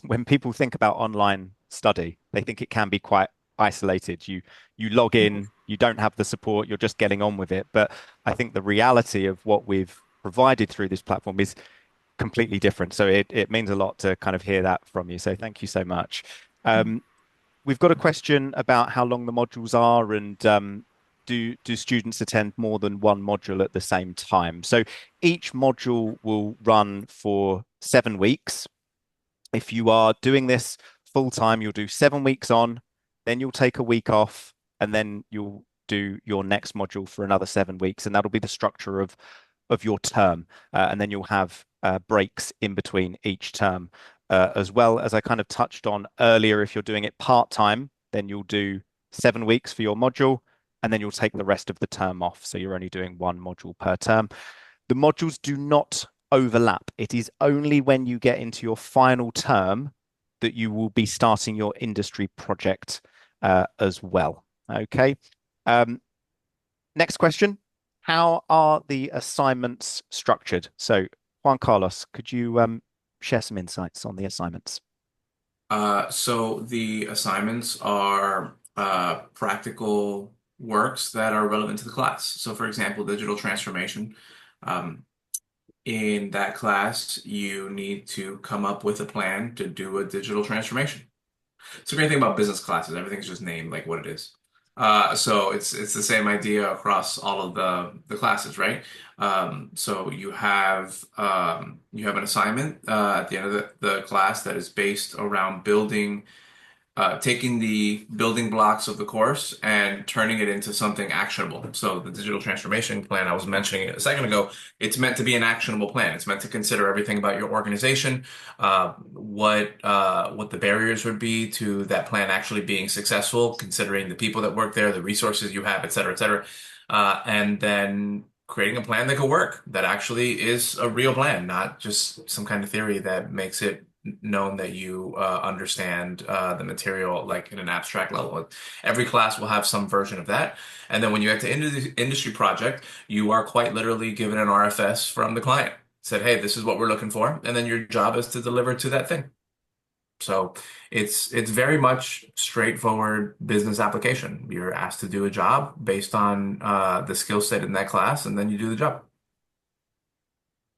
when people think about online study, they think it can be quite isolated. You log in, you don't have the support, you're just getting on with it. But I think the reality of what we've provided through this platform is completely different. So it means a lot to kind of hear that from you. So thank you so much. We've got a question about how long the modules are and do students attend more than one module at the same time? So each module will run for 7 weeks. If you are doing this full time, you'll do 7 weeks on, then you'll take a week off, and then you'll do your next module for another 7 weeks, and that'll be the structure of your term. And then you'll have breaks in between each term. As well as I kind of touched on earlier, if you're doing it part-time, then you'll do 7 weeks for your module, and then you'll take the rest of the term off. So you're only doing one module per term. The modules do not overlap. It is only when you get into your final term that you will be starting your industry project as well. Okay. Next question. How are the assignments structured? So Juan Carlos, could you share some insights on the assignments? So the assignments are practical works that are relevant to the class. So for example, digital transformation. Um, in that class, you need to come up with a plan to do a digital transformation. It's a great thing about business classes. Everything's just named like what it is. So it's the same idea across all of the classes, right? So you have an assignment at the end of the class that is based around building taking the building blocks of the course and turning it into something actionable. So the digital transformation plan I was mentioning a second ago, it's meant to be an actionable plan. It's meant to consider everything about your organization, what the barriers would be to that plan actually being successful, considering the people that work there, the resources you have, et cetera, et cetera. And then creating a plan that could work, that actually is a real plan, not just some kind of theory that makes it known that you understand the material like in an abstract level. Every class will have some version of that. And then when you get to industry project, you are quite literally given an RFS from the client. Said, hey, this is what we're looking for. And then your job is to deliver to that thing. So it's very much straightforward business application. You're asked to do a job based on the skill set in that class, and then you do the job.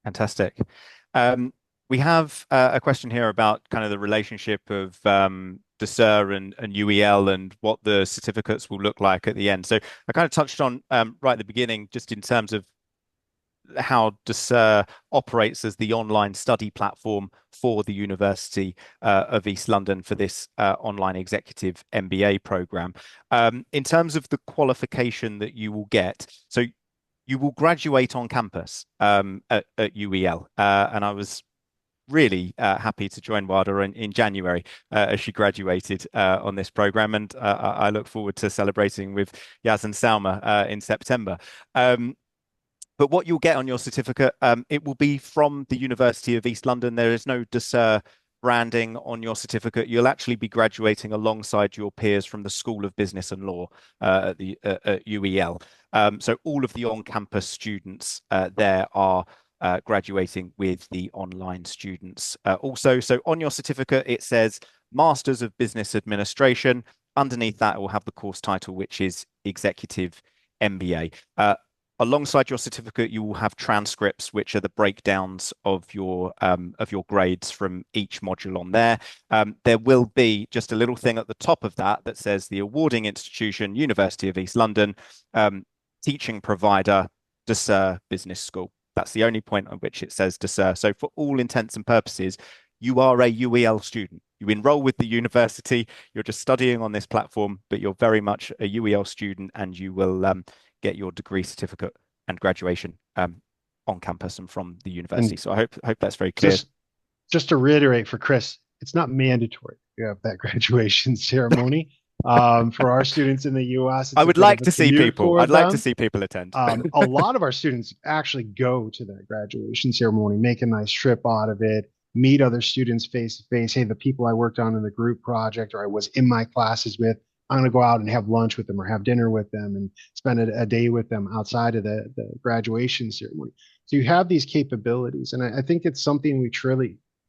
Fantastic. We have a question here about kind of the relationship of Ducere and UEL and what the certificates will look like at the end. So I kind of touched on right at the beginning, just in terms of how Ducere operates as the online study platform for the University of East London for this online executive MBA program. In terms of the qualification that you will get, so you will graduate on campus at UEL, and I was really happy to join Wada in January as she graduated on this program, and I look forward to celebrating with Yaz and Salma in September. But what you'll get on your certificate, it will be from the University of East London. There is no Ducere branding on your certificate. You'll actually be graduating alongside your peers from the School of Business and Law at UEL. So all of the on-campus students there are graduating with the online students. Also, so on your certificate, it says Masters of Business Administration. Underneath that, it will have the course title, which is Executive MBA. Alongside your certificate, you will have transcripts, which are the breakdowns of your grades from each module on there. There will be just a little thing at the top of that that says the awarding institution, University of East London, teaching provider, Ducere Business School. That's the only point on which it says Ducere. So for all intents and purposes, you are a UEL student. You enroll with the university, you're just studying on this platform, but you're very much a UEL student, and you will get your degree certificate and graduation on campus and from the university. And So I hope that's very clear. just to reiterate for Chris, it's not mandatory to have that graduation ceremony. For our students in the US, I it's a would bit of like a to see commute people. for I'd like to them. see people attend. A lot of our students actually go to that graduation ceremony, make a nice trip out of it, meet other students face to face. Hey, the people I worked on in the group project or I was in my classes with, I'm going to go out and have lunch with them or have dinner with them and spend a day with them outside of the graduation ceremony. So you have these capabilities. And I think it's something we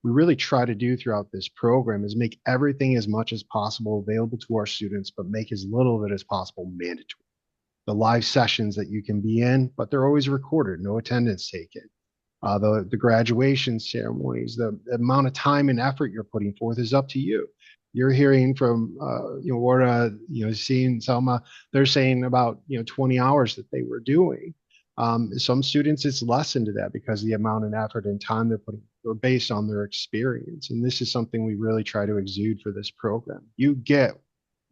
really try to do throughout this program is make everything as much as possible available to our students, but make as little of it as possible mandatory. The live sessions that you can be in, but they're always recorded, no attendance taken. The graduation ceremonies, the amount of time and effort you're putting forth is up to you. You're hearing from Warda, seeing Selma, they're saying about 20 hours that they were doing. Some students it's less into that because the amount of effort and time they're putting or based on their experience. And this is something we really try to exude for this program. You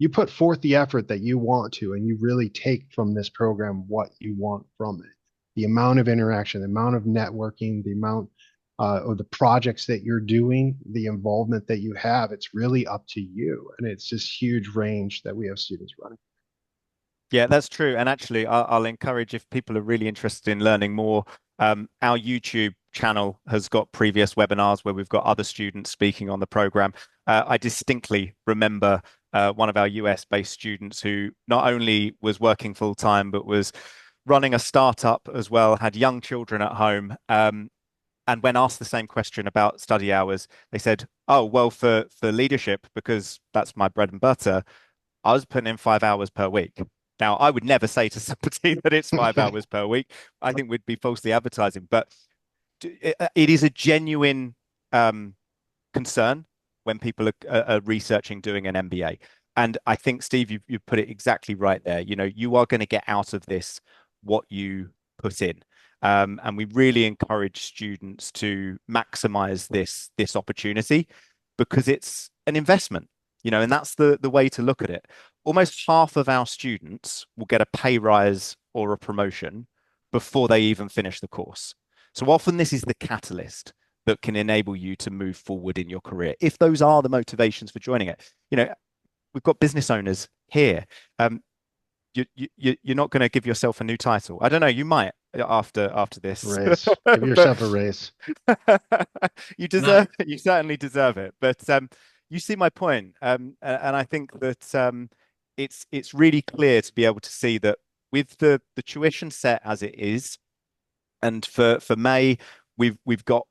put forth the effort that you want to, and you really take from this program what you want from it. The amount of interaction, the amount of networking, the amount of the projects that you're doing, the involvement that you have, it's really up to you. And it's this huge range that we have students running. Yeah, that's true. And actually, I'll encourage if people are really interested in learning more, our YouTube channel has got previous webinars where we've got other students speaking on the program. I distinctly remember one of our US-based students who not only was working full time, but was running a startup as well, had young children at home. And when asked the same question about study hours, they said, "Oh, well, for leadership, because that's my bread and butter, I was putting in 5 hours per week." Now, I would never say to somebody that it's 5 hours per week. I think we'd be falsely advertising, but it is a genuine concern when people are researching doing an MBA. And I think, Steve, you put it exactly right there. You are going to get out of this what you put in. And we really encourage students to maximize this opportunity because it's an investment, and that's the way to look at it. Almost half of our students will get a pay rise or a promotion before they even finish the course. So often this is the catalyst that can enable you to move forward in your career, if those are the motivations for joining it. We've got business owners here. You're not going to give yourself a new title. I don't know. You might after this, Raise. Give but yourself a raise. Not you certainly deserve it. But you see my point, and I think that it's really clear to be able to see that with the tuition set as it is, and for May, we've got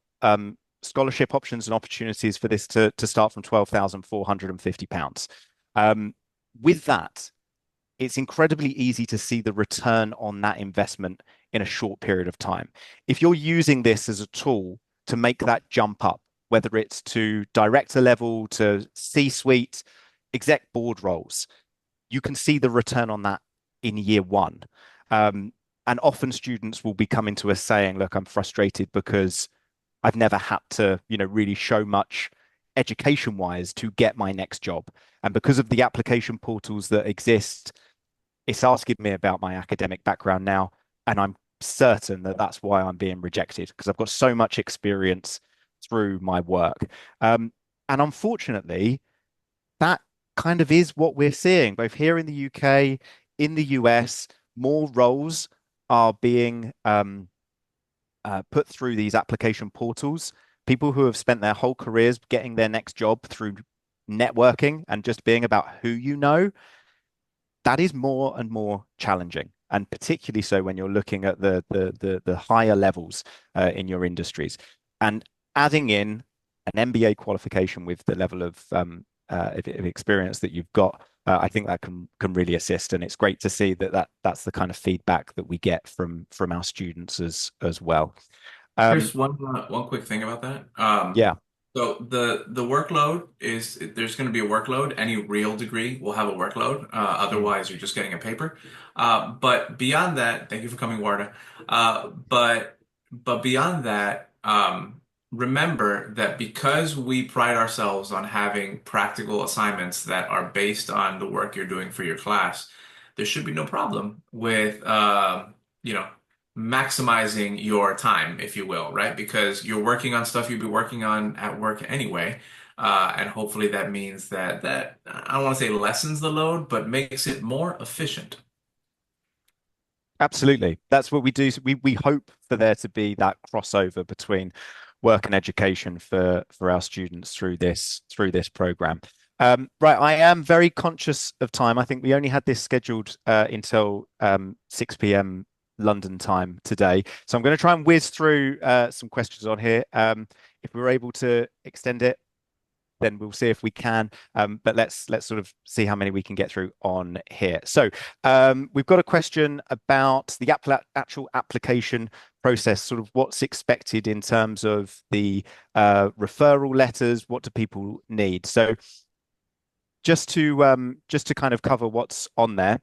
scholarship options and opportunities for this to start from £12,450. With that, it's incredibly easy to see the return on that investment in a short period of time. If you're using this as a tool to make that jump up, whether it's to director level, to C-suite, exec board roles, you can see the return on that in year one. And often students will be coming to us saying, look, I'm frustrated because I've never had to, really show much education wise to get my next job. And because of the application portals that exist, it's asking me about my academic background now. And I'm certain that that's why I'm being rejected because I've got so much experience through my work. And unfortunately, that kind of is what we're seeing both here in the UK, in the US. More roles are being put through these application portals. People who have spent their whole careers getting their next job through networking and just being about who you know, that is more and more challenging, and particularly so when you're looking at the higher levels in your industries. And adding in an MBA qualification with the level of experience that you've got, I think that can really assist. And it's great to see that's the kind of feedback that we get from our students as well. Chris, one quick thing about that. Yeah. So the workload is there's going to be a workload. Any real degree will have a workload. Otherwise, you're just getting a paper. But beyond that, thank you for coming, Warda. But beyond that, remember that because we pride ourselves on having practical assignments that are based on the work you're doing for your class, there should be no problem with, you know, maximizing your time, if you will, right? Because you're working on stuff you'd be working on at work anyway. And hopefully that means that I don't want to say lessens the load, but makes it more efficient. Absolutely. That's what we do. We hope for there to be that crossover between work and education for our students through this program. Right, I am very conscious of time. I think we only had this scheduled until 6 p.m. London time today. So I'm going to try and whiz through some questions on here. If we're able to extend it, then we'll see if we can. But let's sort of see how many we can get through on here. So we've got a question about the actual application process, sort of what's expected in terms of the referral letters. What do people need? So just to kind of cover what's on there.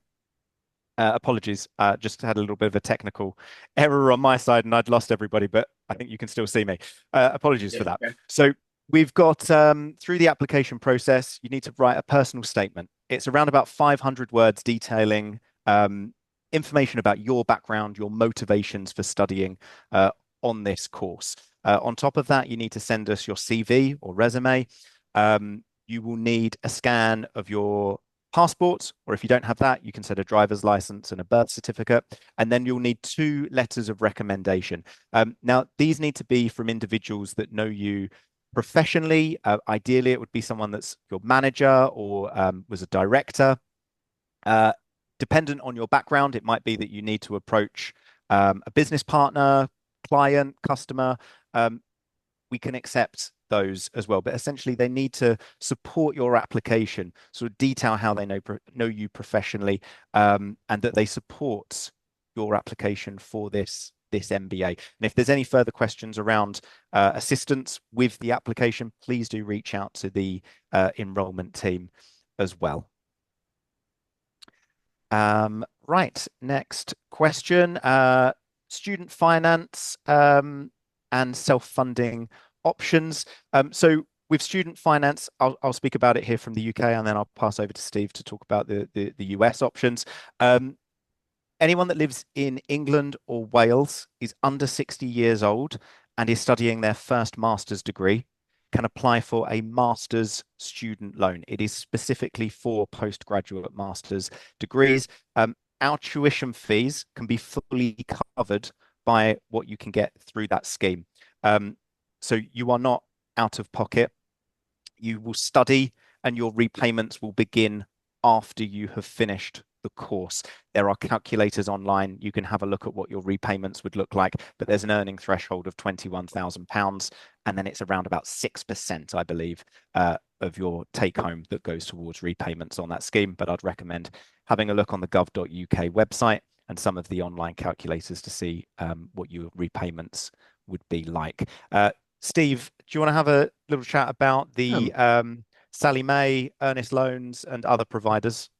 Apologies, just had a little bit of a technical error on my side and I'd lost everybody, but I think you can still see me. Apologies Yeah, for that. okay. So we've got through the application process, you need to write a personal statement. It's around about 500 words detailing information about your background, your motivations for studying on this course. On top of that, you need to send us your CV or resume. You will need a scan of your passport, or if you don't have that, you can send a driver's license and a birth certificate, and then you'll need 2 letters of recommendation. Now, these need to be from individuals that know you professionally. Ideally, it would be someone that's your manager or was a director. Dependent on your background, it might be that you need to approach a business partner, client, customer. We can accept those as well, but essentially they need to support your application, sort of detail how they know you professionally, and that they support your application for this MBA. And if there's any further questions around assistance with the application, please do reach out to the enrollment team as well. Right, next question. Student finance and self-funding options. So with student finance, I'll speak about it here from the UK, and then I'll pass over to Steve to talk about the US options. Anyone that lives in England or Wales is under 60 years old and is studying their first master's degree can apply for a master's student loan. It is specifically for postgraduate master's degrees. Our tuition fees can be fully covered by what you can get through that scheme. So you are not out of pocket. You will study and your repayments will begin after you have finished the course. There are calculators online. You can have a look at what your repayments would look like, but there's an earning threshold of £21,000, and then it's around about 6%, I believe, of your take home that goes towards repayments on that scheme. But I'd recommend having a look on the gov.uk website and some of the online calculators to see what your repayments would be like. Steve, do you want to have a little chat about the Sally Mae, Earnest Loans, and other providers?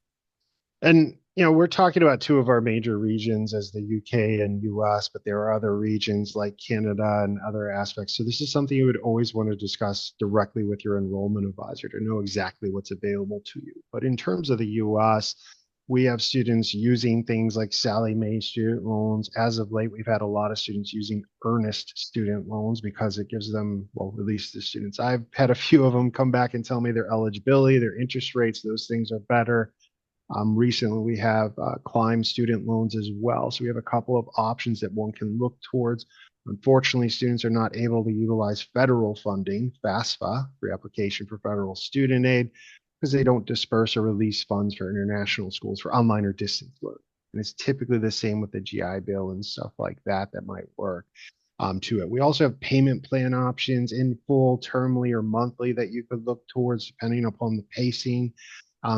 And we're talking about 2 of our major regions as the UK and US, but there are other regions like Canada and other aspects. So this is something you would always want to discuss directly with your enrollment advisor to know exactly what's available to you. But in terms of the US, we have students using things like Sally Mae student loans. As of late, we've had a lot of students using Earnest student loans because it gives them, well, at least the students. I've had a few of them come back and tell me their eligibility, their interest rates, those things are better. Recently, we have Climb student loans as well. So we have a couple of options that one can look towards. Unfortunately, students are not able to utilize federal funding, FAFSA, free application for federal student aid, because they don't disperse or release funds for international schools for online or distance learning. And it's typically the same with the GI Bill and stuff like that that might work to it. We also have payment plan options in full, termly, or monthly that you could look towards depending upon the pacing.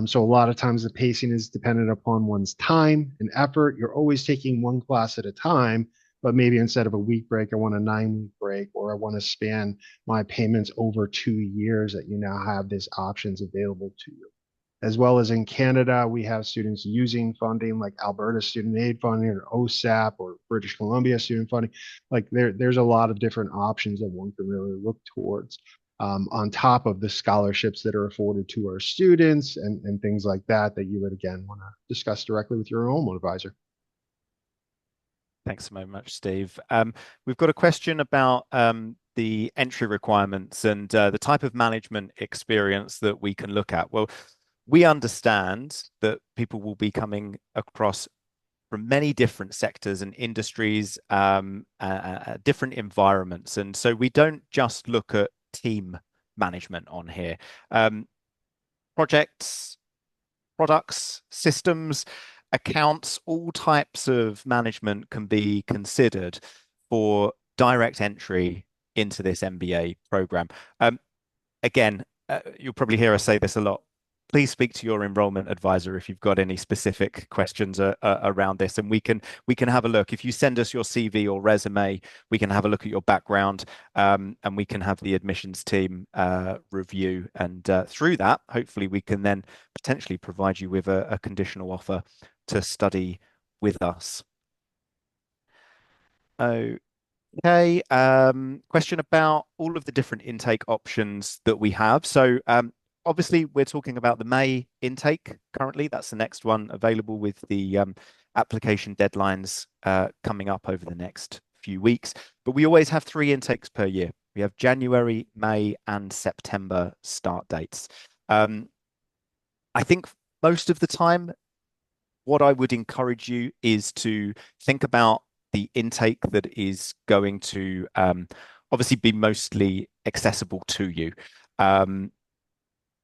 So a lot of times the pacing is dependent upon one's time and effort. You're always taking one class at a time, but maybe instead of a week break, I want a 9-week break, or I want to span my payments over 2 years that you now have these options available to you. as well as in Canada, we have students using funding like Alberta Student Aid funding or OSAP or British Columbia student funding. Like there's a lot of different options that one can really look towards, on top of the scholarships that are afforded to our students and things like that you would again want to discuss directly with your own advisor. Thanks so much, Steve. We've got a question about the entry requirements and the type of management experience that we can look at. Well, we understand that people will be coming across from many different sectors and industries, different environments. And so we don't just look at team management on here. Projects, products, systems, accounts, all types of management can be considered for direct entry into this MBA program. Again, you'll probably hear us say this a lot. Please speak to your enrollment advisor if you've got any specific questions around this, and we can have a look. If you send us your CV or resume, we can have a look at your background, and we can have the admissions team review. And through that, hopefully, we can then potentially provide you with a conditional offer to study with us. Okay, question about all of the different intake options that we have. So obviously, we're talking about the May intake currently. That's the next one available with the application deadlines coming up over the next few weeks. But we always have 3 intakes per year. We have January, May, and September start dates. I think most of the time, what I would encourage you is to think about the intake that is going to obviously be mostly accessible to you.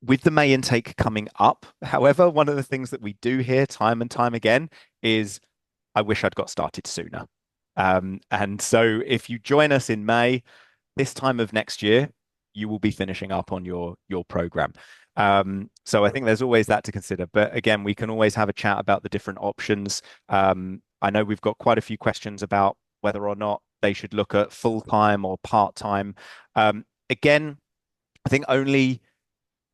With the May intake coming up, however, one of the things that we do hear time and time again is, I wish I'd got started sooner. And so if you join us in May, this time of next year, you will be finishing up on your program. So I think there's always that to consider. But again, we can always have a chat about the different options. I know we've got quite a few questions about whether or not they should look at full-time or part-time. Again, I think only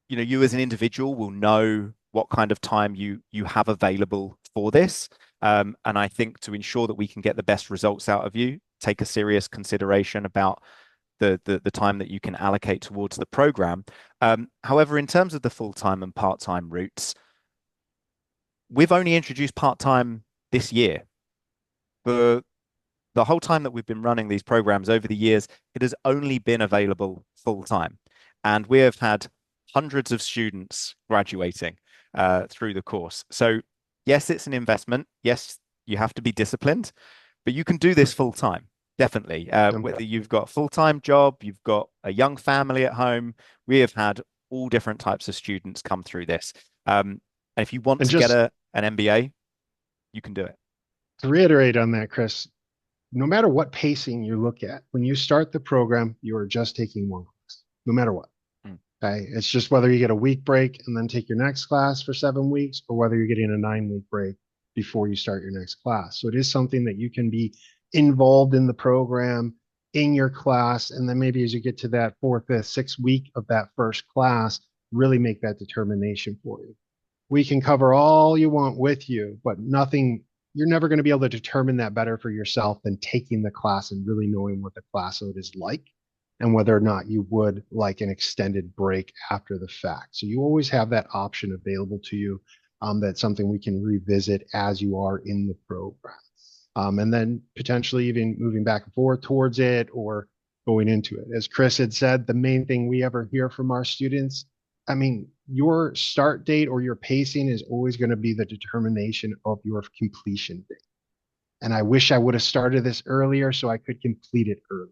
you as an individual will know what kind of time you have available for this. And I think to ensure that we can get the best results out of you, take a serious consideration about the time that you can allocate towards the program. However, in terms of the full-time and part-time routes, we've only introduced part-time this year. The whole time that we've been running these programs over the years, it has only been available full-time. And we have had hundreds of students graduating through the course. So yes, it's an investment. Yes, you have to be disciplined, but you can do this full-time. Definitely. Whether you've got a full-time job, you've got a young family at home, we have had all different types of students come through this. And if you want to get an MBA, you can do it. To reiterate on that, Chris, no matter what pacing you look at, when you start the program, you are just taking one class, no matter what. Okay. It's just whether you get a week break and then take your next class for 7 weeks, or whether you're getting a 9-week break before you start your next class. So it is something that you can be involved in the program, in your class, and then maybe as you get to that 4th, 5th, 6th week of that first class, really make that determination for you. We can cover all you want with you, but you're never going to be able to determine that better for yourself than taking the class and really knowing what the class load is like, and whether or not you would like an extended break after the fact. So you always have that option available to you. That's something we can revisit as you are in the program. And then potentially even moving back and forth towards it or going into it. As Chris had said, the main thing we ever hear from our students, I mean, your start date or your pacing is always going to be the determination of your completion date. And I wish I would have started this earlier so I could complete it early.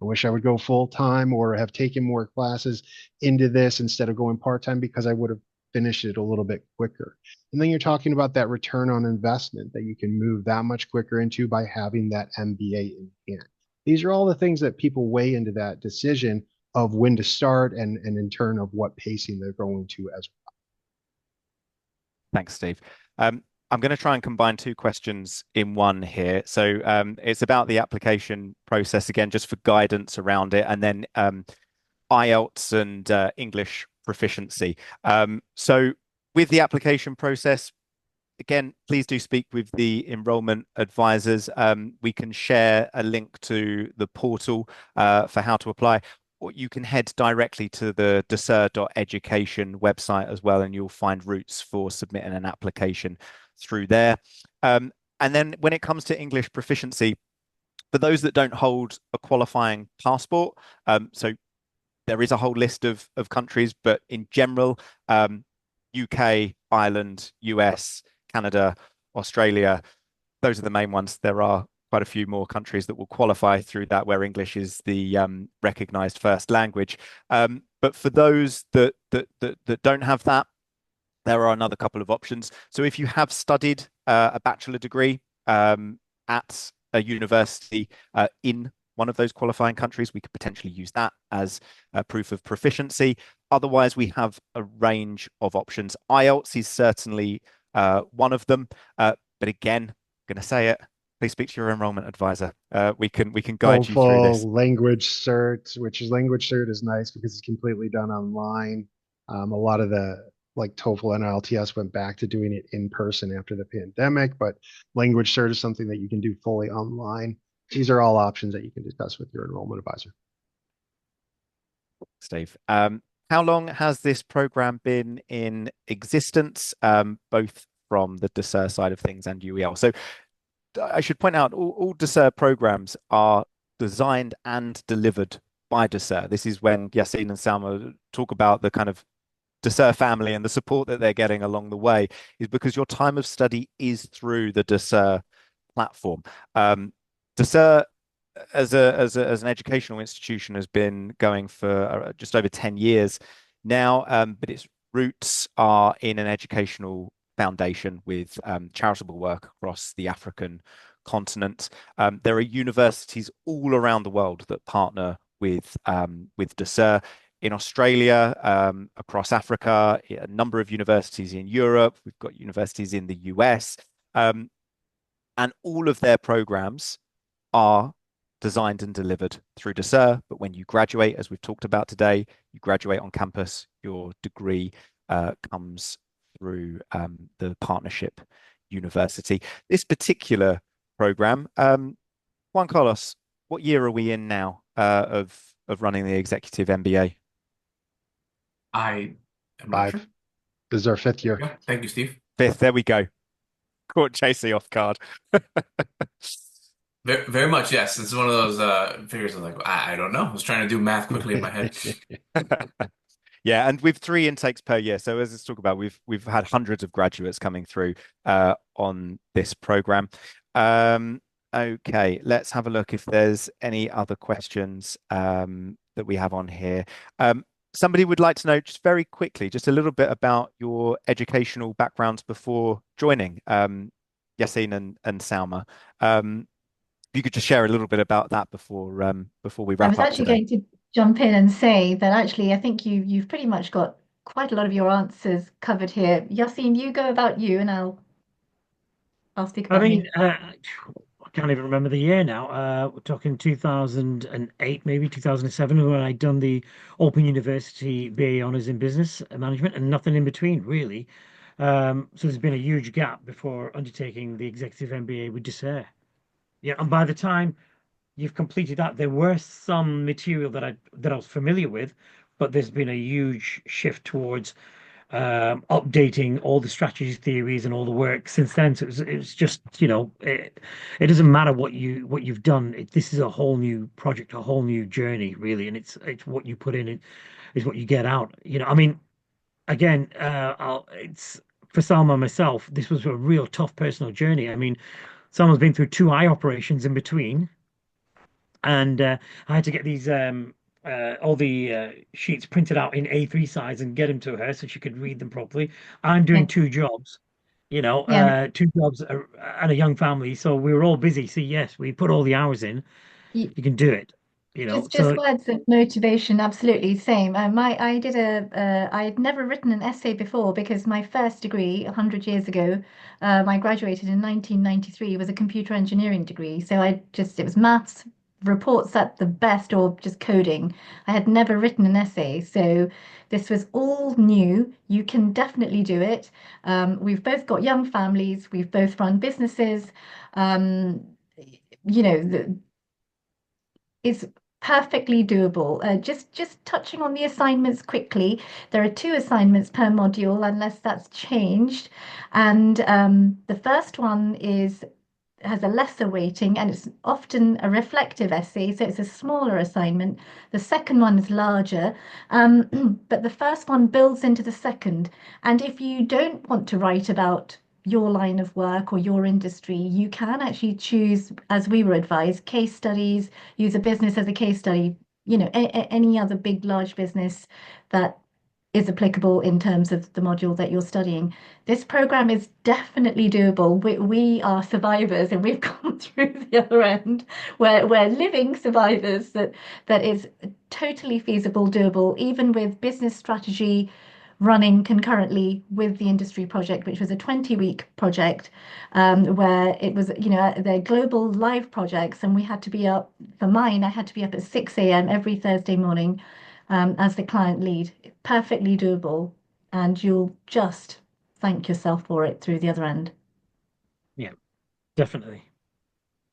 I wish I would go full time or have taken more classes into this instead of going part time, because I would have finished it a little bit quicker. And then you're talking about that return on investment that you can move that much quicker into by having that MBA in hand. These are all the things that people weigh into that decision of when to start and in turn of what pacing they're going to as well. Thanks, Steve. I'm going to try and combine 2 questions in one here. So it's about the application process again, just for guidance around it, and then IELTS and English proficiency. So with the application process, again, please do speak with the enrollment advisors. We can share a link to the portal for how to apply. Or you can head directly to the Ducere.education website as well, and you'll find routes for submitting an application through there. And then when it comes to English proficiency, for those that don't hold a qualifying passport, so there is a whole list of countries, but in general, UK, Ireland, US, Canada, Australia, those are the main ones. There are quite a few more countries that will qualify through that where English is the recognized first language. But for those that don't have that, there are another couple of options. So if you have studied a bachelor degree at a university in one of those qualifying countries, we could potentially use that as a proof of proficiency. Otherwise, we have a range of options. IELTS is certainly one of them. But again, I'm going to say it, please speak to your enrollment advisor. We can guide you through this. TOEFL, language cert, which is language cert is nice because it's completely done online. A lot of the like TOEFL and IELTS went back to doing it in person after the pandemic, but language cert is something that you can do fully online. These are all options that you can discuss with your enrollment advisor. Steve, how long has this program been in existence, both from the Ducere side of things and UEL? So I should point out all Ducere programs are designed and delivered by Ducere. This is when Yassine and Salma talk about the kind of Ducere family and the support that they're getting along the way, is because your time of study is through the Ducere platform. Ducere as an educational institution has been going for just over 10 years now, but its roots are in an educational foundation with charitable work across the African continent. There are universities all around the world that partner with Ducere. In Australia, across Africa, a number of universities in Europe, we've got universities in the US, and all of their programs are designed and delivered through Ducere. But when you graduate, as we've talked about today, you graduate on campus, your degree comes through the partnership university. This particular program, Juan Carlos, what year are we in now of running the executive MBA? I am not sure. This is our 5th year. Yeah, thank you, Steve. 5th, there we go. Caught Chasey off guard. Very, very much, yes. It's one of those figures of like, I don't know. I was trying to do math quickly in my head. Yeah, and with 3 intakes per year. So as let's talk about, we've had hundreds of graduates coming through on this program. Okay, let's have a look if there's any other questions that we have on here. Somebody would like to know just very quickly, just a little bit about your educational backgrounds before joining Yassine and Salma. If you could just share a little bit about that before we I wrap was up actually today. going to jump in and say that actually I think you've pretty much got quite a lot of your answers covered here. Yassine, you go about you and I'll speak I about mean, me. I can't even remember the year now. We're talking 2008, maybe 2007, when I'd done the Open University BA Honours in Business Management and nothing in between, really. So there's been a huge gap before undertaking the Executive MBA with Ducere. Yeah, and by the time you've completed that, there were some material that I was familiar with, but there's been a huge shift towards updating all the strategies, theories, and all the work since then. So it was just, it doesn't matter what you've done. This is a whole new project, a whole new journey, really, and it's what you put in it is what you get out. I mean, again, it's for Salma and myself. This was a real tough personal journey. I mean, Salma's been through 2 eye operations in between, and I had to get these all the sheets printed out in A3 size and get them to her so she could read them properly. I'm Yeah, doing 2 jobs, yeah. 2 jobs and a young family, so we were all busy. So yes, we put all the hours in. You, You can do it, just So words of motivation, absolutely same. I'd never written an essay before because my first degree 100 years ago, I graduated in 1993, was a computer engineering degree. So it was maths, reports at the best or just coding. I had never written an essay, so this was all new. You can definitely do it. We've both got young families, we've both run businesses. Um, it's perfectly doable. Just touching on the assignments quickly, there are two assignments per module, unless that's changed. And the first one has a lesser weighting and it's often a reflective essay, so it's a smaller assignment. The second one is larger, but the first one builds into the second. And if you don't want to write about your line of work or your industry, you can actually choose, as we were advised, case studies, use a business as a case study, any other big, large business that is applicable in terms of the module that you're studying. This program is definitely doable. We are survivors and we've gone through the other end. We're living survivors that is totally feasible, doable, even with business strategy running concurrently with the industry project, which was a 20-week project, where it was, they're global live projects, and we had to be up, for mine, I had to be up at 6 a.m. every Thursday morning as the client lead. Perfectly doable, and you'll just thank yourself for it through the other end. Yeah, definitely.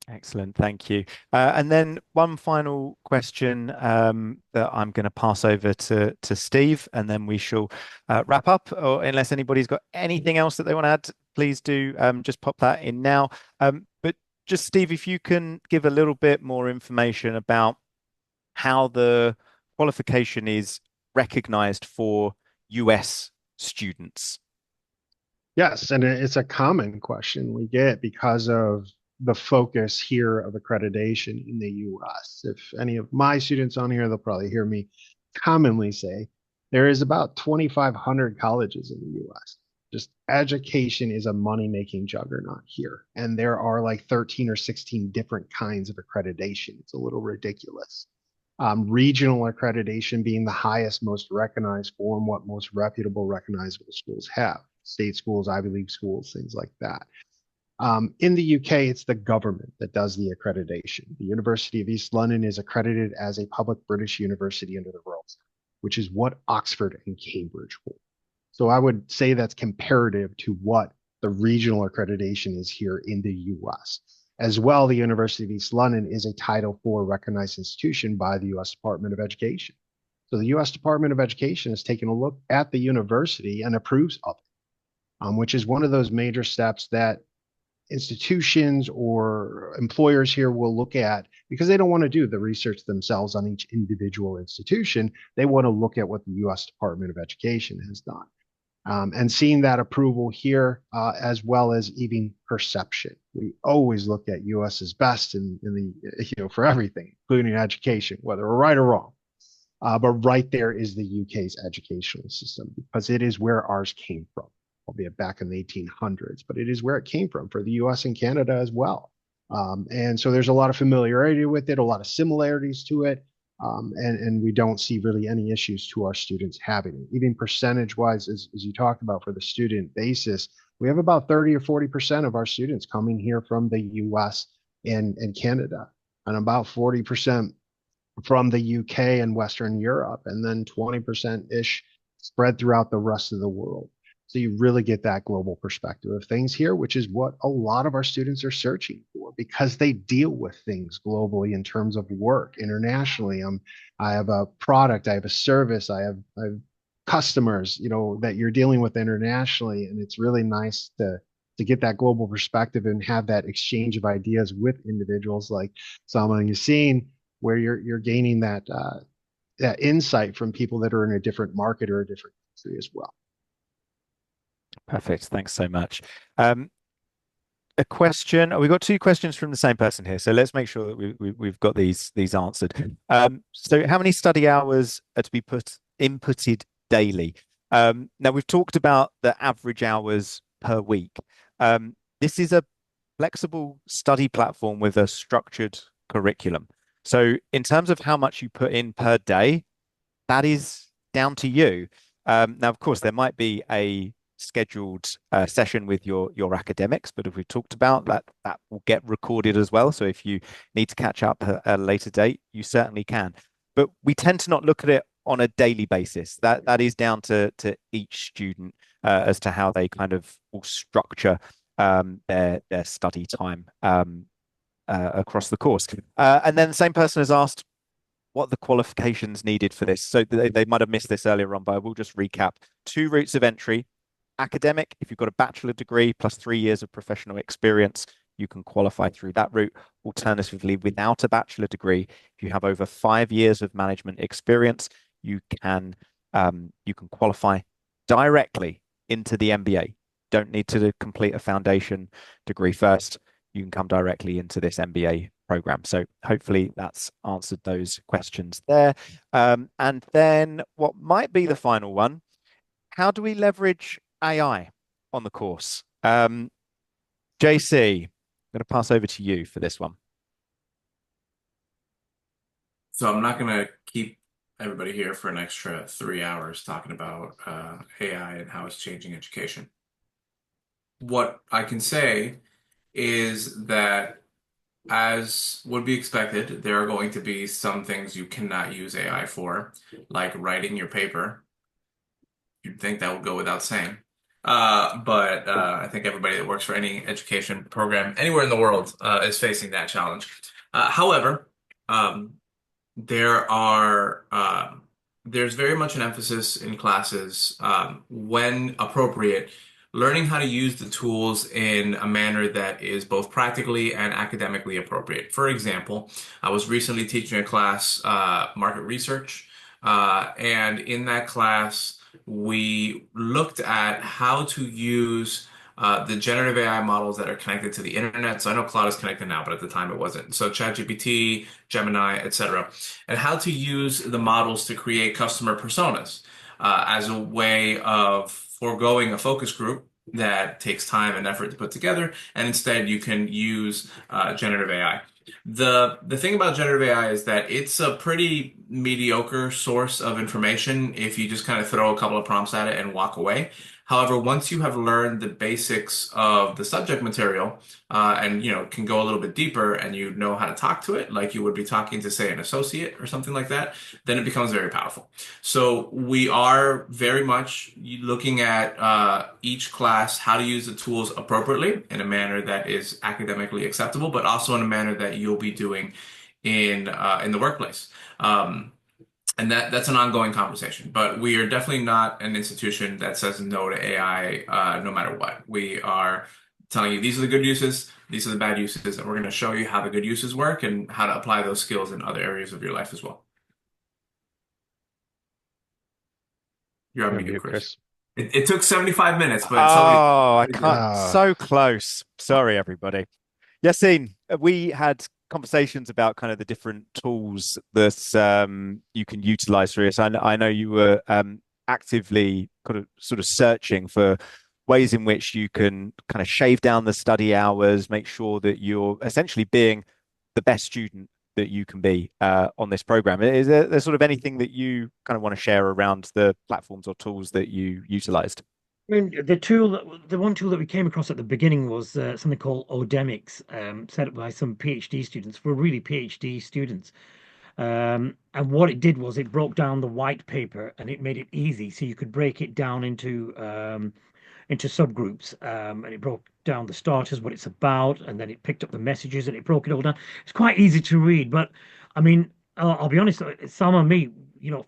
Excellent, thank you. And then one final question that I'm going to pass over to Steve, and then we shall wrap up. Or unless anybody's got anything else that they want to add, please do just pop that in now. But just Steve, if you can give a little bit more information about how the qualification is recognized for US students. Yes, and it's a common question we get because of the focus here of accreditation in the US. If any of my students on here, they'll probably hear me commonly say there is about 2,500 colleges in the US. Just education is a money-making juggernaut here. And there are like 13 or 16 different kinds of accreditation. It's a little ridiculous. Regional accreditation being the highest, most recognized form, what most reputable, recognizable schools have. State schools, Ivy League schools, things like that. In the UK, it's the government that does the accreditation. The University of East London is accredited as a public British university under the rules, which is what Oxford and Cambridge hold. So I would say that's comparative to what the regional accreditation is here in the US. As well, the University of East London is a Title IV recognized institution by the US Department of Education. So the US Department of Education has taken a look at the university and approves of it, which is one of those major steps that institutions or employers here will look at because they don't want to do the research themselves on each individual institution. They want to look at what the US Department of Education has done. And seeing that approval here, as well as even perception. We always look at US as best in the, for everything, including education, whether we're right or wrong. But right there is the UK's educational system because it is where ours came from, albeit back in the 1800s, but it is where it came from for the US and Canada as well. And so there's a lot of familiarity with it, a lot of similarities to it. And we don't see really any issues to our students having it. Even percentage wise, as you talked about for the student basis, we have about 30 or 40% of our students coming here from the US and Canada, and about 40% from the UK and Western Europe, and then 20%-ish spread throughout the rest of the world. So you really get that global perspective of things here, which is what a lot of our students are searching for because they deal with things globally in terms of work internationally. I have a product, I have a service, I have customers, that you're dealing with internationally, and it's really nice to get that global perspective and have that exchange of ideas with individuals like Salma and Yassine, where you're gaining that insight from people that are in a different market or a different country as well. Perfect. Thanks so much. A question. Oh, we've got two questions from the same person here, so let's make sure that we've got these answered. So, how many study hours are to be inputted daily? Now, we've talked about the average hours per week. This is a flexible study platform with a structured curriculum. So, in terms of how much you put in per day, that is down to you. Now, of course, there might be a scheduled session with your academics, but if we've talked about that, that will get recorded as well. So if you need to catch up at a later date, you certainly can. But we tend to not look at it on a daily basis. That is down to each student as to how they kind of will structure their study time across the course. And then the same person has asked what the qualifications needed for this. So they might have missed this earlier on, but I will just recap. Two routes of entry: academic, if you've got a bachelor degree plus 3 years of professional experience, you can qualify through that route. Alternatively, without a bachelor degree, if you have over 5 years of management experience, you can qualify directly into the MBA. Don't need to complete a foundation degree first. You can come directly into this MBA program. So hopefully that's answered those questions there. And then what might be the final one, how do we leverage AI on the course? JC, I'm going to pass over to you for this one. So I'm not going to keep everybody here for an extra 3 hours talking about AI and how it's changing education. What I can say is that, as would be expected, there are going to be some things you cannot use AI for, like writing your paper. You'd think that would go without saying. But I think everybody that works for any education program anywhere in the world is facing that challenge. However, there are there's very much an emphasis in classes, when appropriate, learning how to use the tools in a manner that is both practically and academically appropriate. For example, I was recently teaching a class, market research, and in that class, we looked at how to use the generative AI models that are connected to the internet. So I know Cloud is connected now, but at the time it wasn't. So ChatGPT, Gemini, etc., and how to use the models to create customer personas as a way of foregoing a focus group that takes time and effort to put together, and instead you can use generative AI. The thing about generative AI is that it's a pretty mediocre source of information if you just kind of throw a couple of prompts at it and walk away. However, once you have learned the basics of the subject material, and can go a little bit deeper, and you know how to talk to it like you would be talking to, say, an associate or something like that, then it becomes very powerful. So we are very much looking at each class, how to use the tools appropriately in a manner that is academically acceptable, but also in a manner that you'll be doing in the workplace. And that's an ongoing conversation. But we are definitely not an institution that says no to AI, no matter what. We are telling you these are the good uses, these are the bad uses, and we're going to show you how the good uses work and how to apply those skills in other areas of your life as well. You're on mute, Chris. It took 75 minutes, but I can't. So close. Sorry, everybody. Yassine, we had conversations about kind of the different tools that you can utilize for this. I know you were actively kind of sort of searching for ways in which you can kind of shave down the study hours, make sure that you're essentially being the best student that you can be on this program. Is there sort of anything that you kind of want to share around the platforms or tools that you utilized? I mean, the one tool that we came across at the beginning was something called Odemics, set up by some PhD students. We're really PhD students. And what it did was it broke down the white paper and it made it easy. So you could break it down into subgroups, and it broke down the starters, what it's about, and then it picked up the messages and it broke it all down. It's quite easy to read, but I mean, I'll be honest, Sam and me,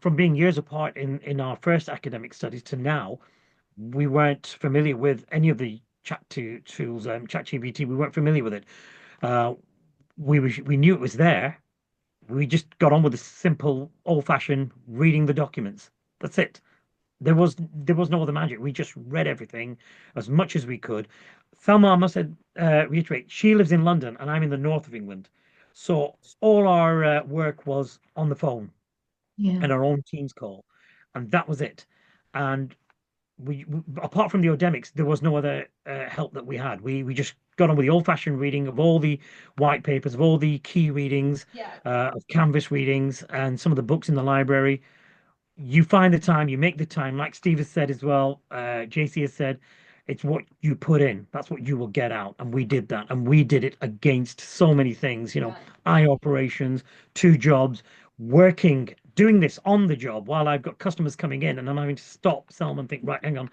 from being years apart in our first academic studies to now, we weren't familiar with any of the tools, ChatGPT. We weren't familiar with it. Uh, we knew it was there. We just got on with the simple, old-fashioned reading the documents. That's it. There was no other magic. We just read everything as much as we could. Thelma, I must reiterate, she lives in London and I'm in the north of England. So all our work was on the phone and our own Teams call, and that was it. And we apart from the Odemics, there was no other help that we had. We just got on with the old-fashioned reading of all the white papers, of all the key readings, of Canvas readings, and some of the books in the library. you find the time, you make the time, like Steve has said as well, JC has said, it's what you put in. That's what you will get out. And we did that. And we did it against so many things, Right. eye operations, 2 jobs, working, doing this on the job while I've got customers coming in and I'm having to stop, Selma, and think, right, hang on,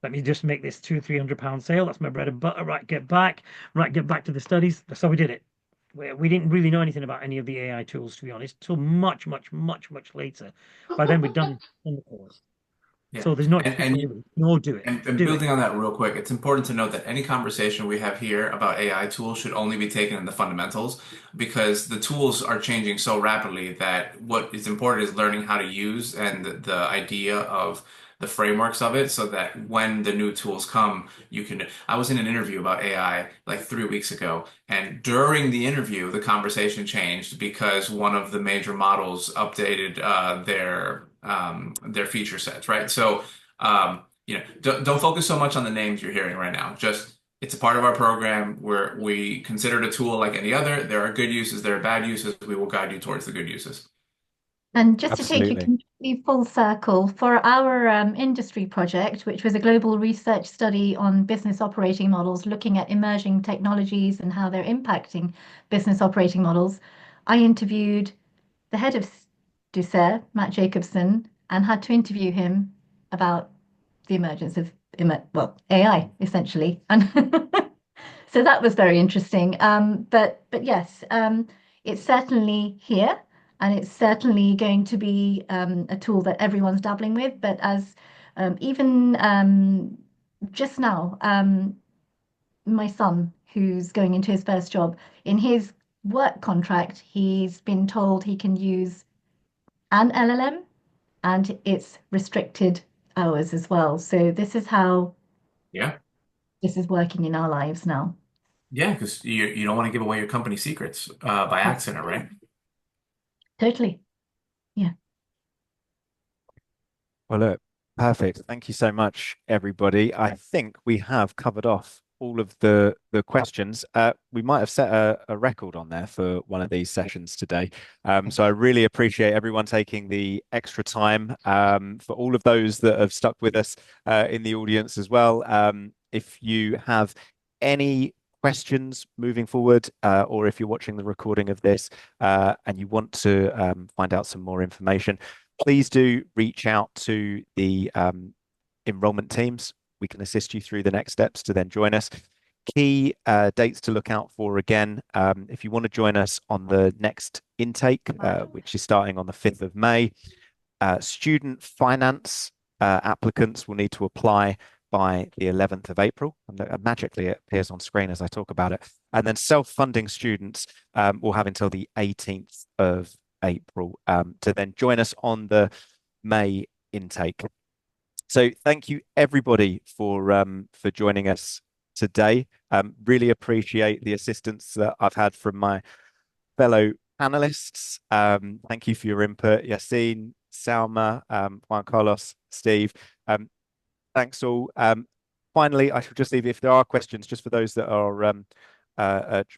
let me just make this 200-300 pound sale. That's my bread and butter. Right, get back to the studies. That's how we did it. We didn't really know anything about any of the AI tools, to be honest, till much, much, much, much later. By then, we'd done the course. Yeah. So there's no And, excuse. and You can all do it. And Do it. building on that real quick, it's important to note that any conversation we have here about AI tools should only be taken in the fundamentals because the tools are changing so rapidly that what is important is learning how to use and the idea of the frameworks of it so that when the new tools come, you can. I was in an interview about AI like 3 weeks ago, and during the interview, the conversation changed because one of the major models updated their feature sets, right? So don't focus so much on the names you're hearing right now. Just it's a part of our program where we consider it a tool like any other. There are good uses, there are bad uses. We will guide you towards the good uses. And just to take you Absolutely. completely full circle, for our industry project, which was a global research study on business operating models, looking at emerging technologies and how they're impacting business operating models, I interviewed the head of Ducere, Matt Jacobson, and had to interview him about the emergence of AI, essentially. And so that was very interesting. But yes, it's certainly here, and it's certainly going to be a tool that everyone's dabbling with. But as even just now, my son, who's going into his first job, in his work contract, he's been told he can use an LLM, and it's restricted hours as well. So this is how Yeah. this is working in our lives now. Yeah, because you don't want to give away your company secrets by Yeah, accident, right? totally. Yeah. Well, look, perfect. Thank you so much, everybody. I think we have covered off all of the questions. We might have set a record on there for one of these sessions today. So I really appreciate everyone taking the extra time. For all of those that have stuck with us in the audience as well. If you have any questions moving forward, or if you're watching the recording of this and you want to find out some more information, please do reach out to the enrollment teams. We can assist you through the next steps to then join us. Key dates to look out for again, if you want to join us on the next intake, which is starting on the 5th of May, student finance applicants will need to apply by the 11th of April. And magically, it appears on screen as I talk about it. And then self-funding students will have until the 18th of April to then join us on the May intake. So thank you everybody for joining us today. Really appreciate the assistance that I've had from my fellow panelists. Thank you for your input, Yassine, Salma, Juan Carlos, Steve. Thanks all. Finally, I should just leave if there are questions, just for those that are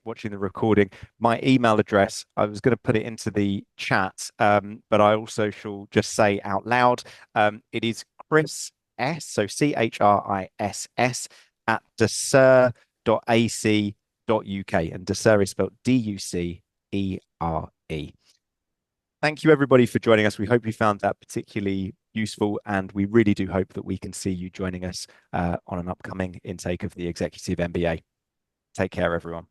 watching the recording, my email address, I was going to put it into the chat, but I also shall just say out loud, it is Chris S, so CHRISS at ducere.ac.uk, and Ducere is spelled DUCERE. Thank you everybody for joining us. We hope you found that particularly useful, and we really do hope that we can see you joining us on an upcoming intake of the Executive MBA. Take care, everyone.